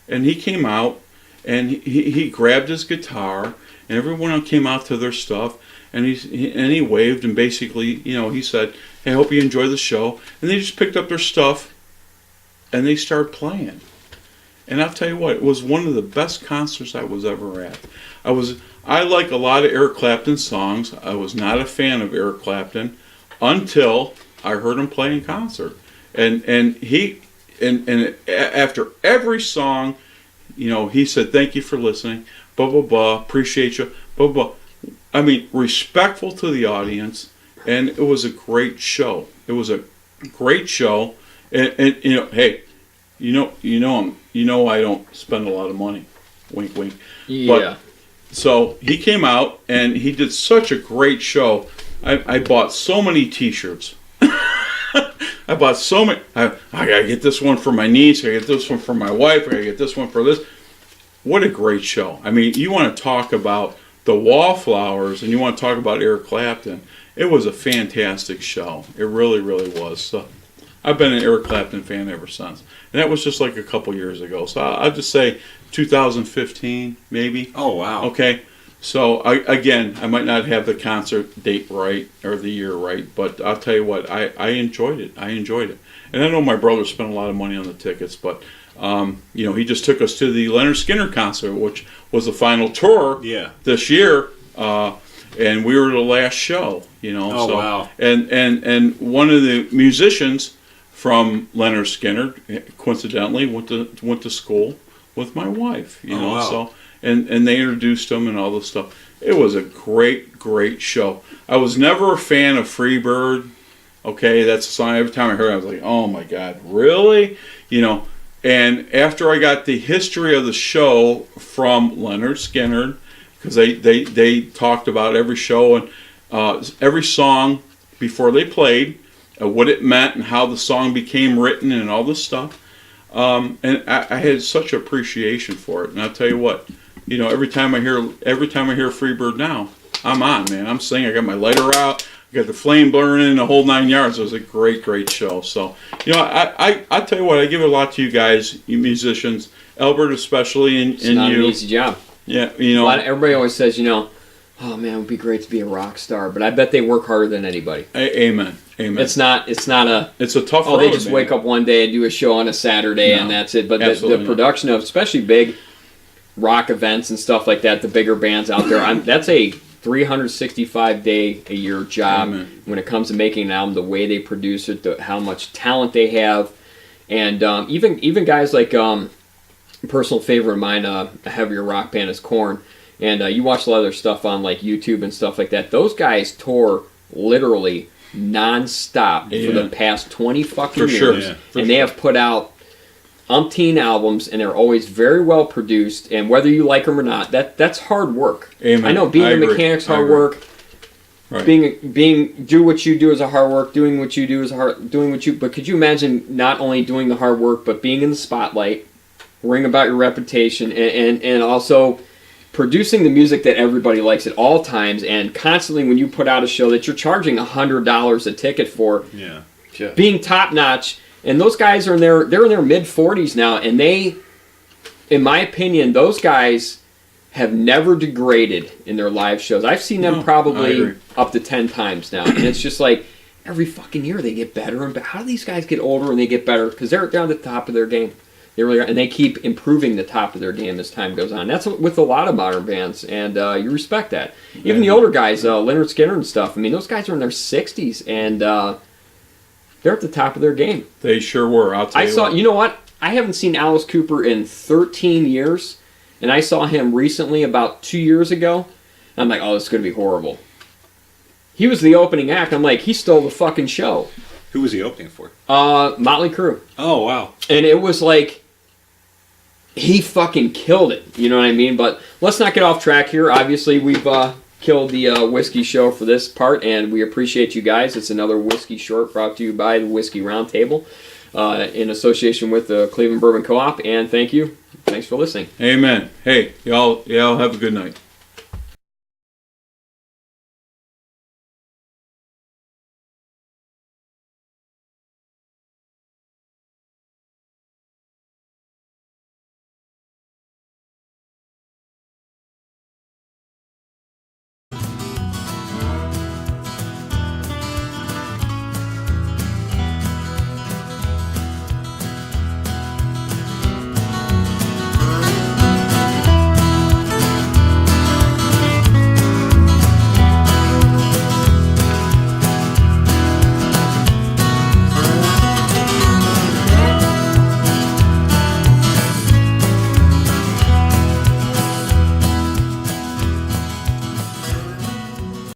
And he came out and he grabbed his guitar, and everyone came out to their stuff, and he waved, and basically, he said, hey, I hope you enjoy the show. And they just picked up their stuff and they started playing. And I'll tell you what, it was one of the best concerts I was ever at. I like a lot of Eric Clapton songs. I was not a fan of Eric Clapton until I heard him play in concert. And after every song, he said, thank you for listening, blah, blah, blah, appreciate you, blah, blah. I mean, respectful to the audience, and it was a great show. It was a great show. And hey, I don't spend a lot of money. Wink, wink. Yeah. But, so he came out and he did such a great show. I bought so many T-shirts. I bought so many. I gotta get this one for my niece. I gotta get this one for my wife. I gotta get this one for this. What a great show! I mean, you want to talk about the Wallflowers and you want to talk about Eric Clapton. It was a fantastic show. It really, really was. So I've been an Eric Clapton fan ever since. And that was just like a couple years ago. So I'll just say 2015, maybe. Oh, wow. Okay. So, I might not have the concert date right or the year right, but I'll tell you what, I enjoyed it. And I know my brother spent a lot of money on the tickets, but, he just took us to the Leonard Skinner concert, which was the final tour this year. And we were the last show, Oh, so, wow. And one of the musicians from Leonard Skinner, coincidentally, went to school with my wife, wow. So and they introduced him and all this stuff. It was a great show. I was never a fan of Freebird. Okay, that's a song. Every time I heard it, I was like, oh my God, really? And after I got the history of the show from Leonard Skinner, because they talked about every show and every song before they played, what it meant and how the song became written and all this stuff. And I had such appreciation for it. And I'll tell you what, every time I hear Freebird now, I'm on, man. I'm singing. I got my lighter out. I got the flame burning, the whole 9 yards. It was a great show. So, I tell you what, I give it a lot to you guys, you musicians, Albert especially, and It's not you. an easy job. Yeah, Everybody always says, oh man, it would be great to be a rock star, but I bet they work harder than anybody. Amen. It's not a. It's a tough. Oh, they road, just man. wake up one day and do a show on a Saturday No, and that's it. But absolutely the not. production of, especially big rock events and stuff like that, the bigger bands out there, that's a 365-day-a-year job. Amen. When it comes to making an album, the way they produce it, how much talent they have, and even guys like a personal favorite of mine, a heavier rock band is Korn, and you watch a lot of their stuff on like YouTube and stuff like that. Those guys tour literally non-stop for the past 20 fucking years, sure. Yeah. and they have put out umpteen albums, and they're always very well produced. And whether you like them or not, that's hard work. Amen. I know being I a agree. mechanic's I hard agree. work. Right. Being do what you do is a hard work. Doing what you do is hard. But could you imagine not only doing the hard work, but being in the spotlight, worrying about your reputation, and also producing the music that everybody likes at all times, and constantly when you put out a show that you're charging $100 a ticket for, Yeah. being top notch. And they're in their mid 40s now, and they, in my opinion, those guys have never degraded in their live shows. I've seen them No, I probably agree. up to 10 times now. And it's just like every fucking year they get better and better. How do these guys get older and they get better? Because they're down at the top of their game. They really are. And they keep improving the top of their game as time goes on. That's with a lot of modern bands. And you respect that. Even the older guys, Leonard Skinner and stuff, I mean, those guys are in their 60s. And they're at the top of their game. They sure were. I'll tell I you saw, what. you know what? I haven't seen Alice Cooper in 13 years, and I saw him recently about 2 years ago. I'm like, oh, this is going to be horrible. He was the opening act. I'm like, he stole the fucking show. Who was he opening for? Motley Crue. Oh, wow. And it was like, he fucking killed it. You know what I mean? But let's not get off track here. Obviously, we've killed the whiskey show for this part, and we appreciate you guys. It's another whiskey short brought to you by the Whiskey Roundtable. In association with the Cleveland Bourbon Co-op, and thank you. Thanks for listening. Amen. Hey, y'all have a good night.